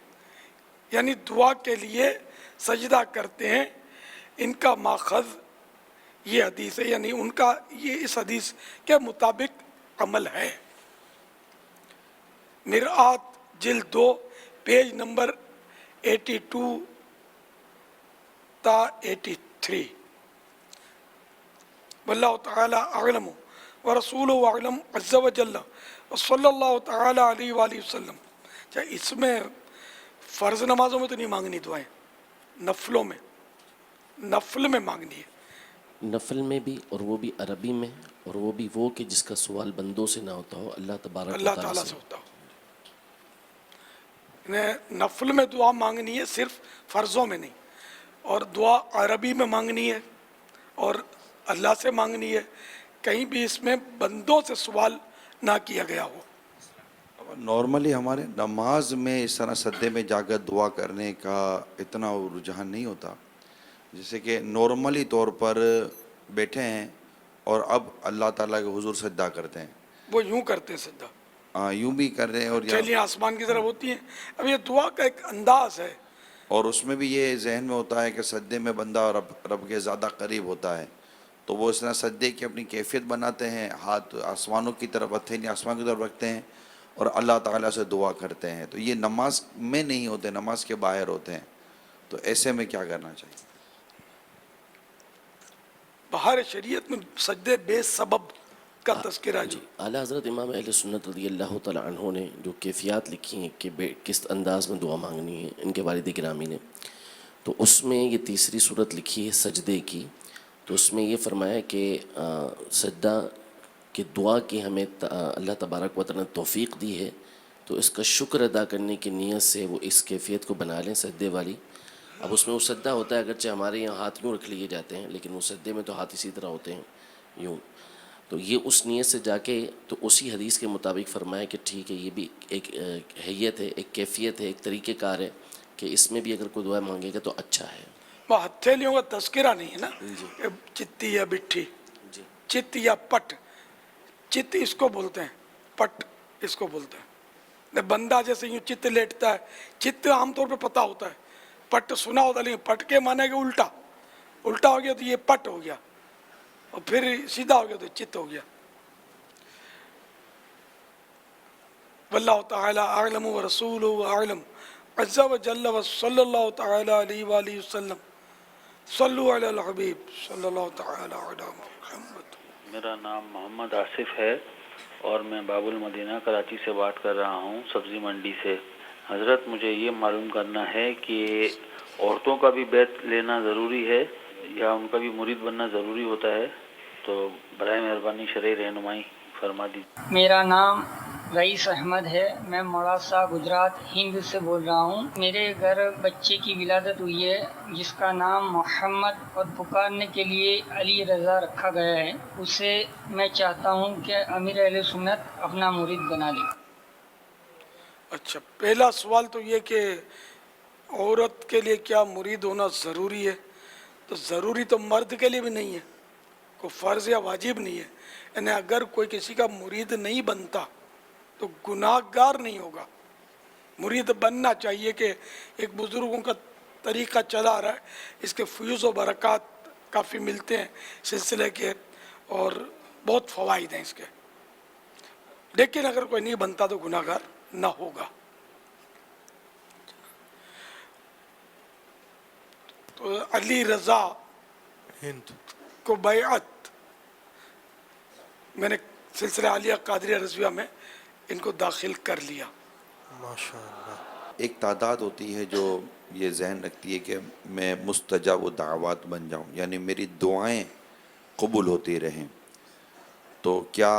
Speaker 2: یعنی دعا کے لیے سجدہ کرتے ہیں. ان کا ماخذ یہ حدیث ہے یعنی ان کا یہ اس حدیث کے مطابق عمل ہے. مرآت جلد 2 پیج نمبر 82 تا 83. واللہ تعالی اعلم ورسولہ اعلم عز وجل وصلی اللہ تعالی علیہ وآلہ وسلم. اس میں فرض نمازوں میں تو نہیں مانگنی دعائیں، نفلوں میں، نفل میں مانگنی ہے.
Speaker 6: نفل میں بھی، اور وہ بھی عربی میں، اور وہ بھی وہ کہ جس کا سوال بندوں سے نہ ہوتا ہو، اللہ تبارک و
Speaker 2: اللہ
Speaker 6: تعالیٰ
Speaker 2: تعالیٰ
Speaker 6: سے.
Speaker 2: سے ہوتا ہو. نفل میں دعا مانگنی ہے، صرف فرضوں میں نہیں. اور دعا عربی میں مانگنی ہے اور اللہ سے مانگنی ہے، کہیں بھی اس میں بندوں سے سوال نہ کیا گیا ہو.
Speaker 5: نارملی ہمارے نماز میں اس طرح سجدے میں جا کر دعا کرنے کا اتنا رجحان نہیں ہوتا. جیسے کہ نارملی طور پر بیٹھے ہیں اور اب اللہ تعالیٰ کے حضور سجدہ کرتے ہیں،
Speaker 2: وہ یوں کرتے ہیں سجدہ،
Speaker 5: یوں بھی کر رہے ہیں اور
Speaker 2: چلیے آسمان کی طرف ہوتی ہیں. اب یہ دعا کا ایک انداز ہے.
Speaker 5: اور اس میں بھی یہ ذہن میں ہوتا ہے کہ سجدے میں بندہ رب کے زیادہ قریب ہوتا ہے، تو وہ اس طرح سجدے کی اپنی کیفیت بناتے ہیں، ہاتھ آسمانوں کی طرف، ہتھیلی آسمان کی طرف رکھتے ہیں اور اللہ تعالیٰ سے دعا کرتے ہیں. تو یہ نماز میں نہیں ہوتے، نماز کے باہر ہوتے ہیں. تو ایسے میں کیا کرنا چاہیے؟
Speaker 2: باہر شریعت میں سجدے بے سبب کا تذکرہ جو
Speaker 6: اعلیٰ حضرت امام اہل سنت رضی اللہ تعالیٰ عنہ نے جو کیفیات لکھی ہیں کہ کس انداز میں دعا مانگنی ہے ان کے والد گرامی نے، تو اس میں یہ تیسری صورت لکھی ہے سجدے کی. تو اس میں یہ فرمایا کہ سجدہ کی دعا کی ہمیں اللہ تبارک و تعالیٰ نے توفیق دی ہے، تو اس کا شکر ادا کرنے کی نیت سے وہ اس کیفیت کو بنا لیں سجدے والی. اب اس میں وہ سجدہ ہوتا ہے، اگرچہ ہمارے یہاں ہاتھ یوں رکھ لیے جاتے ہیں، لیکن وہ سجدے میں تو ہاتھ اسی طرح ہوتے ہیں یوں. تو یہ اس نیت سے جا کے تو اسی حدیث کے مطابق فرمایا کہ ٹھیک ہے، یہ بھی ایک حیت ہے، ایک کیفیت ہے، ایک طریقہ کار ہے کہ اس میں بھی اگر کوئی دعا مانگے گا تو اچھا ہے.
Speaker 2: وہ ہتھیلیوں کا تذکرہ نہیں ہے نا کہ چتی یا بٹھی، چت یا پٹ. چت اس کو بولتے ہیں، پٹ اس کو بولتے ہیں. بندہ جیسے یوں چت لیٹتا ہے، چت عام طور پہ پتہ ہوتا ہے، پٹ سنا ہوتا، لیکن پٹ کے معنی کہ الٹا الٹا ہو گیا تو یہ پٹ ہو گیا، اور پھر سیدھا ہو گیا تو چت ہو گیا. واللہ تعالی اعلم ورسولہ اعلم عز وجل وصلی اللہ تعالی علیہ وآلہ وسلم. صلو علی الحبیب صلی اللہ تعالی علی محمد.
Speaker 9: میرا نام محمد آصف ہے اور میں باب المدینہ کراچی سے بات کر رہا ہوں، سبزی منڈی سے. حضرت مجھے یہ معلوم کرنا ہے کہ عورتوں کا بھی بیعت لینا ضروری ہے یا ان کا بھی مرید بننا ضروری ہوتا ہے؟ تو برائے مہربانی شرعی رہنمائی فرما دیجیے.
Speaker 10: میرا نام رئیس احمد ہے، میں موڑاسا گجرات ہند سے بول رہا ہوں. میرے گھر بچے کی ولادت ہوئی ہے جس کا نام محمد اور پکارنے کے لیے علی رضا رکھا گیا ہے. اسے میں چاہتا ہوں کہ امیر اہل سنت اپنا مرید بنا لے.
Speaker 2: اچھا، پہلا سوال تو یہ کہ عورت کے لیے کیا مرید ہونا ضروری ہے؟ تو ضروری تو مرد کے لیے بھی نہیں ہے، کوئی فرض یا واجب نہیں ہے. یعنی اگر کوئی کسی کا مرید نہیں بنتا تو گناہ گار نہیں ہوگا. مرید بننا چاہیے کہ ایک بزرگوں کا طریقہ چلا رہا ہے، اس کے فیوز و برکات کافی ملتے ہیں سلسلے کے اور بہت فوائد ہیں اس کے. لیکن اگر کوئی نہیں بنتا تو گناہ گار نہ ہوگا. تو علی رضا ہند کو بیعت میں نے سلسلہ عالیہ قادریہ رضویہ میں ان کو داخل کر لیا.
Speaker 5: ایک تعداد ہوتی ہے جو یہ ذہن رکھتی ہے کہ میں مستجاب و دعوات بن جاؤں، یعنی میری دعائیں قبول ہوتی رہیں. تو کیا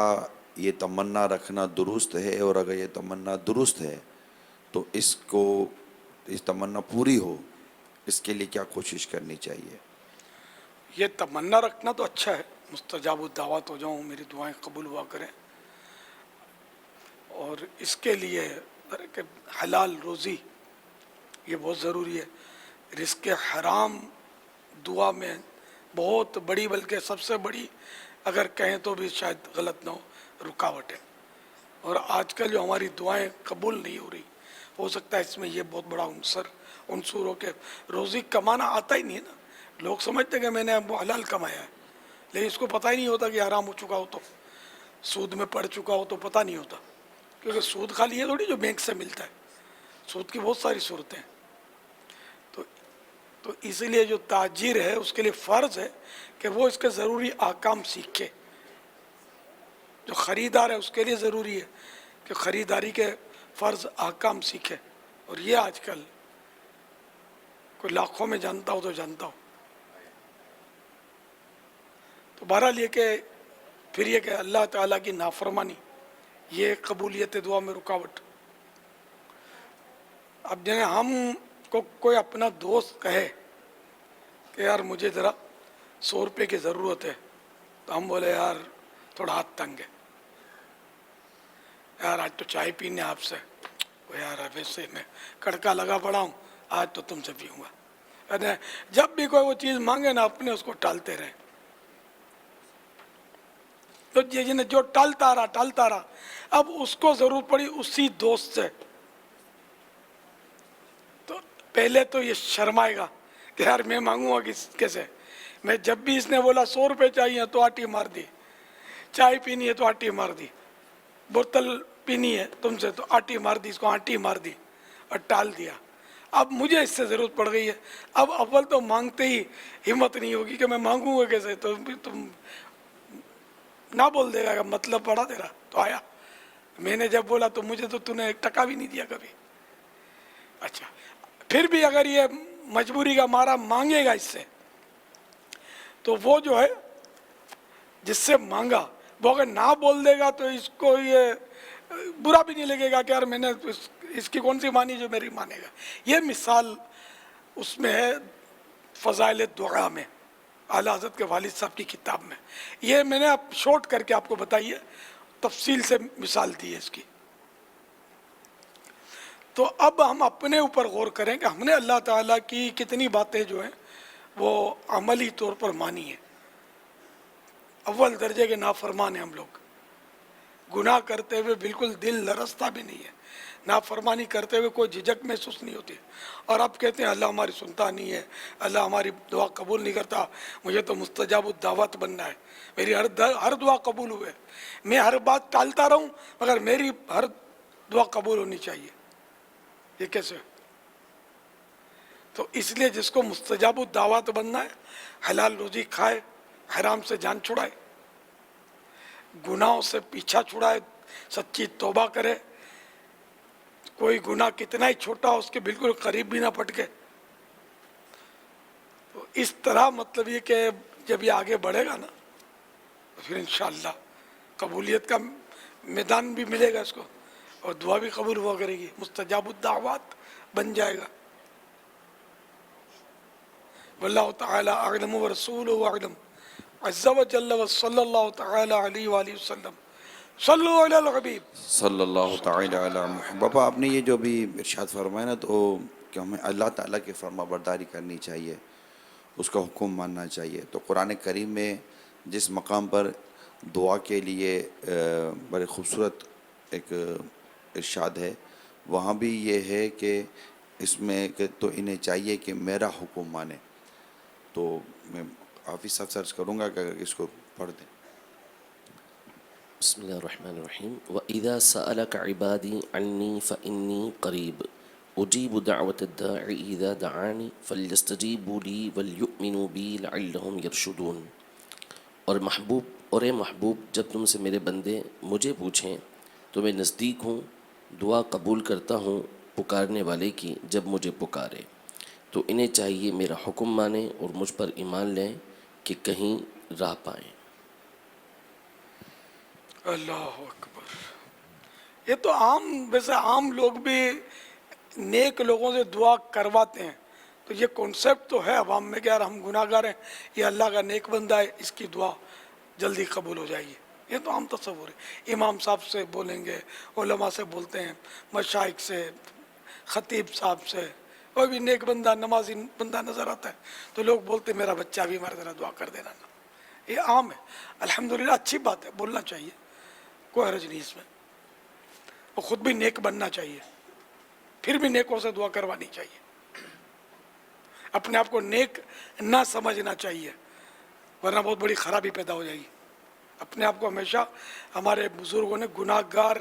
Speaker 5: یہ تمنا رکھنا درست ہے؟ اور اگر یہ تمنا درست ہے تو اس تمنا پوری ہو اس کے لیے کیا کوشش کرنی چاہیے؟
Speaker 2: یہ تمنا رکھنا تو اچھا ہے، مستجاب الدعوات ہو جاؤں، میری دعائیں قبول ہوا کریں. اور اس کے لیے کہ حلال روزی یہ بہت ضروری ہے. رزق حرام دعا میں بہت بڑی، بلکہ سب سے بڑی اگر کہیں تو بھی شاید غلط نہ ہو، رکاوٹ ہے. اور آج کل جو ہماری دعائیں قبول نہیں ہو رہی، ہو سکتا ہے اس میں یہ بہت بڑا عنصر ہو کہ روزی کمانا آتا ہی نہیں ہے نا. لوگ سمجھتے کہ میں نے اب حلال کمایا ہے، لیکن اس کو پتہ ہی نہیں ہوتا کہ حرام ہو چکا ہو، تو سود میں پڑ چکا ہو تو پتہ نہیں ہوتا. کیونکہ سود خالی یہ تھوڑی جو بینک سے ملتا ہے، سود کی بہت ساری صورتیں ہیں. تو اسی لیے جو تاجر ہے اس کے لیے فرض ہے کہ وہ اس کے ضروری احکام سیکھے. جو خریدار ہے اس کے لیے ضروری ہے کہ خریداری کے فرض احکام سیکھے. اور یہ آج کل کوئی لاکھوں میں جانتا ہو تو جانتا ہو. تو بہرحال یہ کہ پھر یہ کہ اللہ تعالیٰ کی نافرمانی یہ قبولیت دعا میں رکاوٹ. اب جنہیں ہم کو کوئی اپنا دوست کہے کہ یار مجھے ذرا 100 روپے کی ضرورت ہے، تو ہم بولے یار تھوڑا ہاتھ تنگ ہے، یار آج تو چائے پینے آپ سے، وہ یار ویسے میں کڑکا لگا پڑا ہوں، آج تو تم سے پیوں گا. جب بھی کوئی وہ چیز مانگے نا اپنے اس کو ٹالتے رہے. تو جنہیں جو ٹالتا رہا اب اس کو ضرورت پڑی اسی دوست سے، تو پہلے تو یہ شرمائے گا کہ یار میں مانگوں گا کیسے. میں جب بھی اس نے بولا 100 روپے چاہیے تو آٹی مار دی، چائے پینی ہے تو آٹی مار دی، بوتل پینی ہے تم سے تو آٹی مار دی، اس کو آٹی مار دی اور ٹال دیا. اب مجھے اس سے ضرورت پڑ گئی ہے. اب اول تو مانگتے ہی ہمت نہیں ہوگی کہ میں مانگوں گا کیسے، تو تم نہ بول دے گا مطلب پڑا تیرا تو آیا. میں نے جب بولا تو مجھے تو نے 1 ٹکا بھی نہیں دیا کبھی. اچھا پھر بھی اگر یہ مجبوری کا مارا مانگے گا اس سے، تو وہ جو ہے جس سے مانگا وہ اگر نہ بول دے گا تو اس کو یہ برا بھی نہیں لگے گا کہ یار میں نے اس کی کون سی مانی جو میری مانے گا. یہ مثال اس میں ہے فضائل دعا میں، اعلیٰ حضرت کے والد صاحب کی کتاب میں. یہ میں نے اب شارٹ کر کے آپ کو بتائی ہے، تفصیل سے مثال دی ہے اس کی. تو اب ہم اپنے اوپر غور کریں کہ ہم نے اللہ تعالیٰ کی کتنی باتیں جو ہیں وہ عملی طور پر مانی ہیں. اول درجے کے نافرمان ہیں ہم لوگ، گناہ کرتے ہوئے بالکل دل لرزتا بھی نہیں ہے، نافرمانی کرتے ہوئے کوئی جھجک محسوس نہیں ہوتی. اور اب کہتے ہیں اللہ ہماری سنتا نہیں ہے، اللہ ہماری دعا قبول نہیں کرتا، مجھے تو مستجاب الدعوات بننا ہے، میری ہر دعا قبول ہوئے، میں ہر بات ٹالتا رہوں مگر میری ہر دعا قبول ہونی چاہیے. یہ کیسے؟ تو اس لیے جس کو مستجاب الدعوات بننا ہے، حلال روزی کھائے، حرام سے جان چھڑائے، گناہوں سے پیچھا چھڑائے، سچی توبہ کرے، کوئی گناہ کتنا ہی چھوٹا ہو اس کے بالکل قریب بھی نہ پٹکے. تو اس طرح مطلب یہ کہ جب یہ آگے بڑھے گا نا تو پھر انشاءاللہ قبولیت کا میدان بھی ملے گا اس کو، اور دعا بھی قبول ہوا کرے گی، مستجاب الدعوات بن جائے گا. واللہ تعالی اعلم ورسولہ اعلم عز وجل وصلی اللہ تعالی علیہ وآلہ وسلم. صلو علی الحبیب
Speaker 5: صلی اللہ تعالی علی محمد. باپا آپ نے یہ جو بھی ارشاد فرمایا نا، تو کہ ہمیں اللہ تعالیٰ کی فرما برداری کرنی چاہیے، اس کا حکم ماننا چاہیے. تو قرآن کریم میں جس مقام پر دعا کے لیے بڑے خوبصورت ایک ارشاد ہے، وہاں بھی یہ ہے کہ اس میں کہ تو انہیں چاہیے کہ میرا حکم مانے. تو میں حافظ صاحب سرچ کروں گا کہ اس کو پڑھ دیں.
Speaker 6: بسم اللہ الرحمن الرحیم. وَإِذَا سَأَلَكَ عِبَادِي عَنِّي فَإِنِّي قَرِيبٌ أُجِيبُ دَعْوَةَ الدَّاعِ إِذَا دَعَانِ فَلْيَسْتَجِيبُوا لِي وَلْيُؤْمِنُوا بِي لَعَلَّهُمْ يَرْشُدُونَ. اور اے محبوب جب تم سے میرے بندے مجھے پوچھیں تو میں نزدیک ہوں، دعا قبول کرتا ہوں پکارنے والے کی جب مجھے پکارے. تو انہیں چاہیے میرا حکم مانیں اور مجھ پر ایمان لیں کہ کہیں راہ پائیں.
Speaker 2: اللہ اکبر. یہ تو ویسے عام لوگ بھی نیک لوگوں سے دعا کرواتے ہیں، تو یہ کنسیپٹ تو ہے عوام میں کہ یار ہم گناہ گار ہیں، یہ اللہ کا نیک بندہ ہے، اس کی دعا جلدی قبول ہو جائے گی. یہ تو عام تصور ہے. امام صاحب سے بولیں گے، علماء سے بولتے ہیں، مشائخ سے، خطیب صاحب سے، کوئی بھی نیک بندہ نمازی بندہ نظر آتا ہے تو لوگ بولتے میرا بچہ بھی ہمارے ذرا دعا کر دینا نا. یہ عام ہے الحمدللہ، اچھی بات ہے، بولنا چاہیے، کوئی حرج نہیں اس میں. وہ خود بھی نیک بننا چاہیے، پھر بھی نیکوں سے دعا کروانی چاہیے. اپنے آپ کو نیک نہ سمجھنا چاہیے ورنہ بہت بڑی خرابی پیدا ہو جائے گی. اپنے آپ کو ہمیشہ ہمارے بزرگوں نے گناہ گار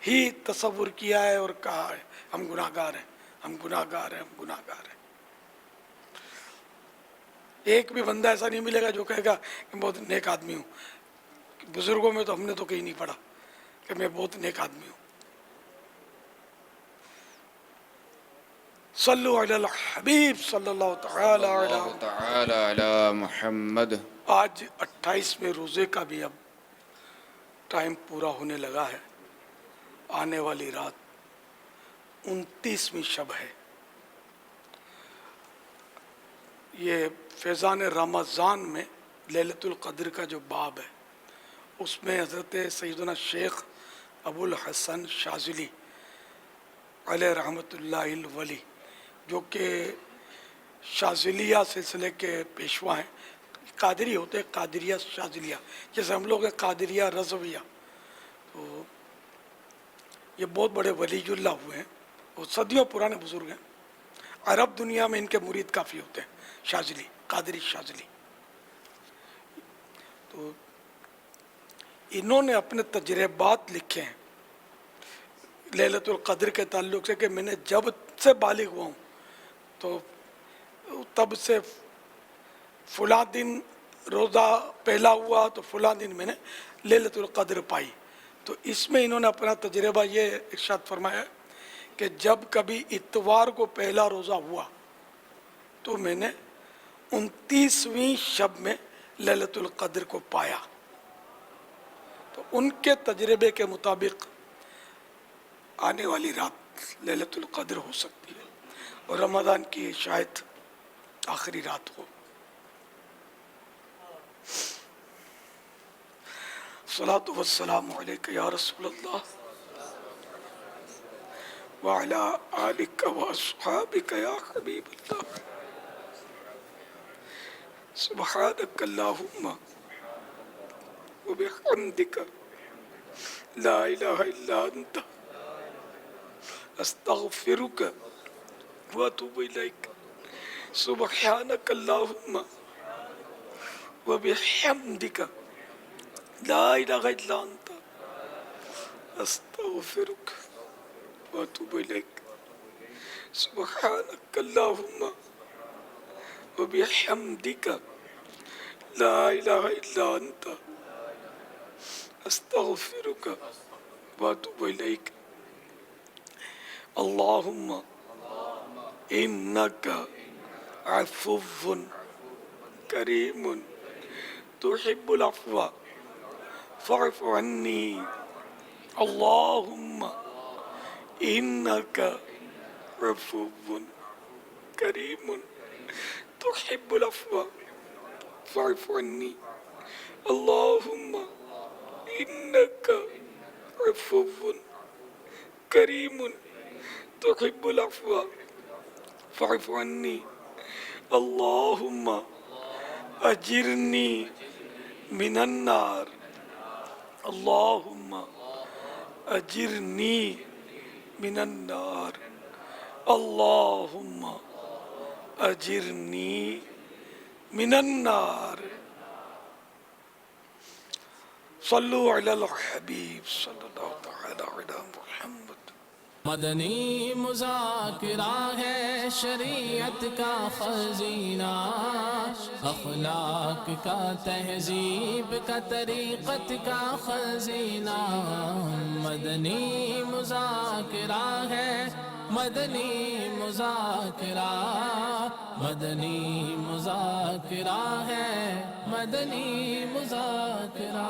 Speaker 2: ہی تصور کیا ہے اور کہا ہے ہم گناہ گار ہیں، ہم گناہ گار ہیں، ہم گناہ گار ہیں. ایک بھی بندہ ایسا نہیں ملے گا جو کہے گا کہ میں بہت نیک آدمی ہوں. بزرگوں میں تو ہم نے تو کہیں نہیں پڑھا کہ میں بہت نیک آدمی ہوں. صلو علی الحبیب صلی اللہ تعالی
Speaker 11: علی محمد.
Speaker 2: آج 28ویں روزے کا بھی اب ٹائم پورا ہونے لگا ہے. آنے والی رات 29ویں شب ہے. یہ فیضان رمضان میں لیلۃ القدر کا جو باب ہے اس میں حضرت سیدنا شیخ ابو الحسن شاذلی علیہ رحمۃ اللہ الولی جو کہ شاذلیہ سلسلے کے پیشوا ہیں، قادری ہوتے ہیں، قادریہ شاذلیہ، جیسے ہم لوگ ہیں قادریہ رضویہ. تو یہ بہت بڑے ولی اللہ ہوئے ہیں، وہ صدیوں پرانے بزرگ ہیں. عرب دنیا میں ان کے مرید کافی ہوتے ہیں، شاذلی، قادری شاذلی. تو انہوں نے اپنے تجربات لکھے ہیں لیلۃ القدر کے تعلق سے کہ میں نے جب سے بالغ ہوا ہوں تو تب سے فلاں دن روزہ پہلا ہوا تو فلاں دن میں نے لیلۃ القدر پائی. تو اس میں انہوں نے اپنا تجربہ یہ ارشاد فرمایا کہ جب کبھی اتوار کو پہلا روزہ ہوا تو میں نے 29ویں شب میں لیلۃ القدر کو پایا. تو ان کے تجربے کے مطابق آنے والی رات لیلۃ القدر ہو سکتی ہے اور رمضان کی شاید آخری رات ہو. الصلاۃ والسلام علیک یا رسول اللہ وعلی آلک واصحابک یا حبیب اللہ. سبحانک اللہم وبحمدک لا الہ الا انت استغفرک واتوب الیک. سبحانک اللہم وبحمدک لا الہ الا انت استغفرک واتوب الیک. سبحانک اللہم وبحمدک لا الہ الا انت استغفرک واتوب الیک. اللہم انک عفو کریم تحب العفو فاعف عنی. اللہم انک عفو کریم تحب العفو فاعف عنی. اللہم انک عفو کریم تحب العفو فاعف عنی. اللہم اجرنی من النار. اللہم اجرنی من النار. اللہم اجرنی من النار. صلو علی الحبیب صلی اللہ تعالی علی محمد.
Speaker 1: مدنی مذاکرہ ہے شریعت کا خزینہ، اخلاق کا، تہذیب کا، طریقت کا خزینہ. مدنی مذاکرہ ہے، مدنی مذاکرہ، مدنی مذاکرہ ہے، مدنی مذاکرہ.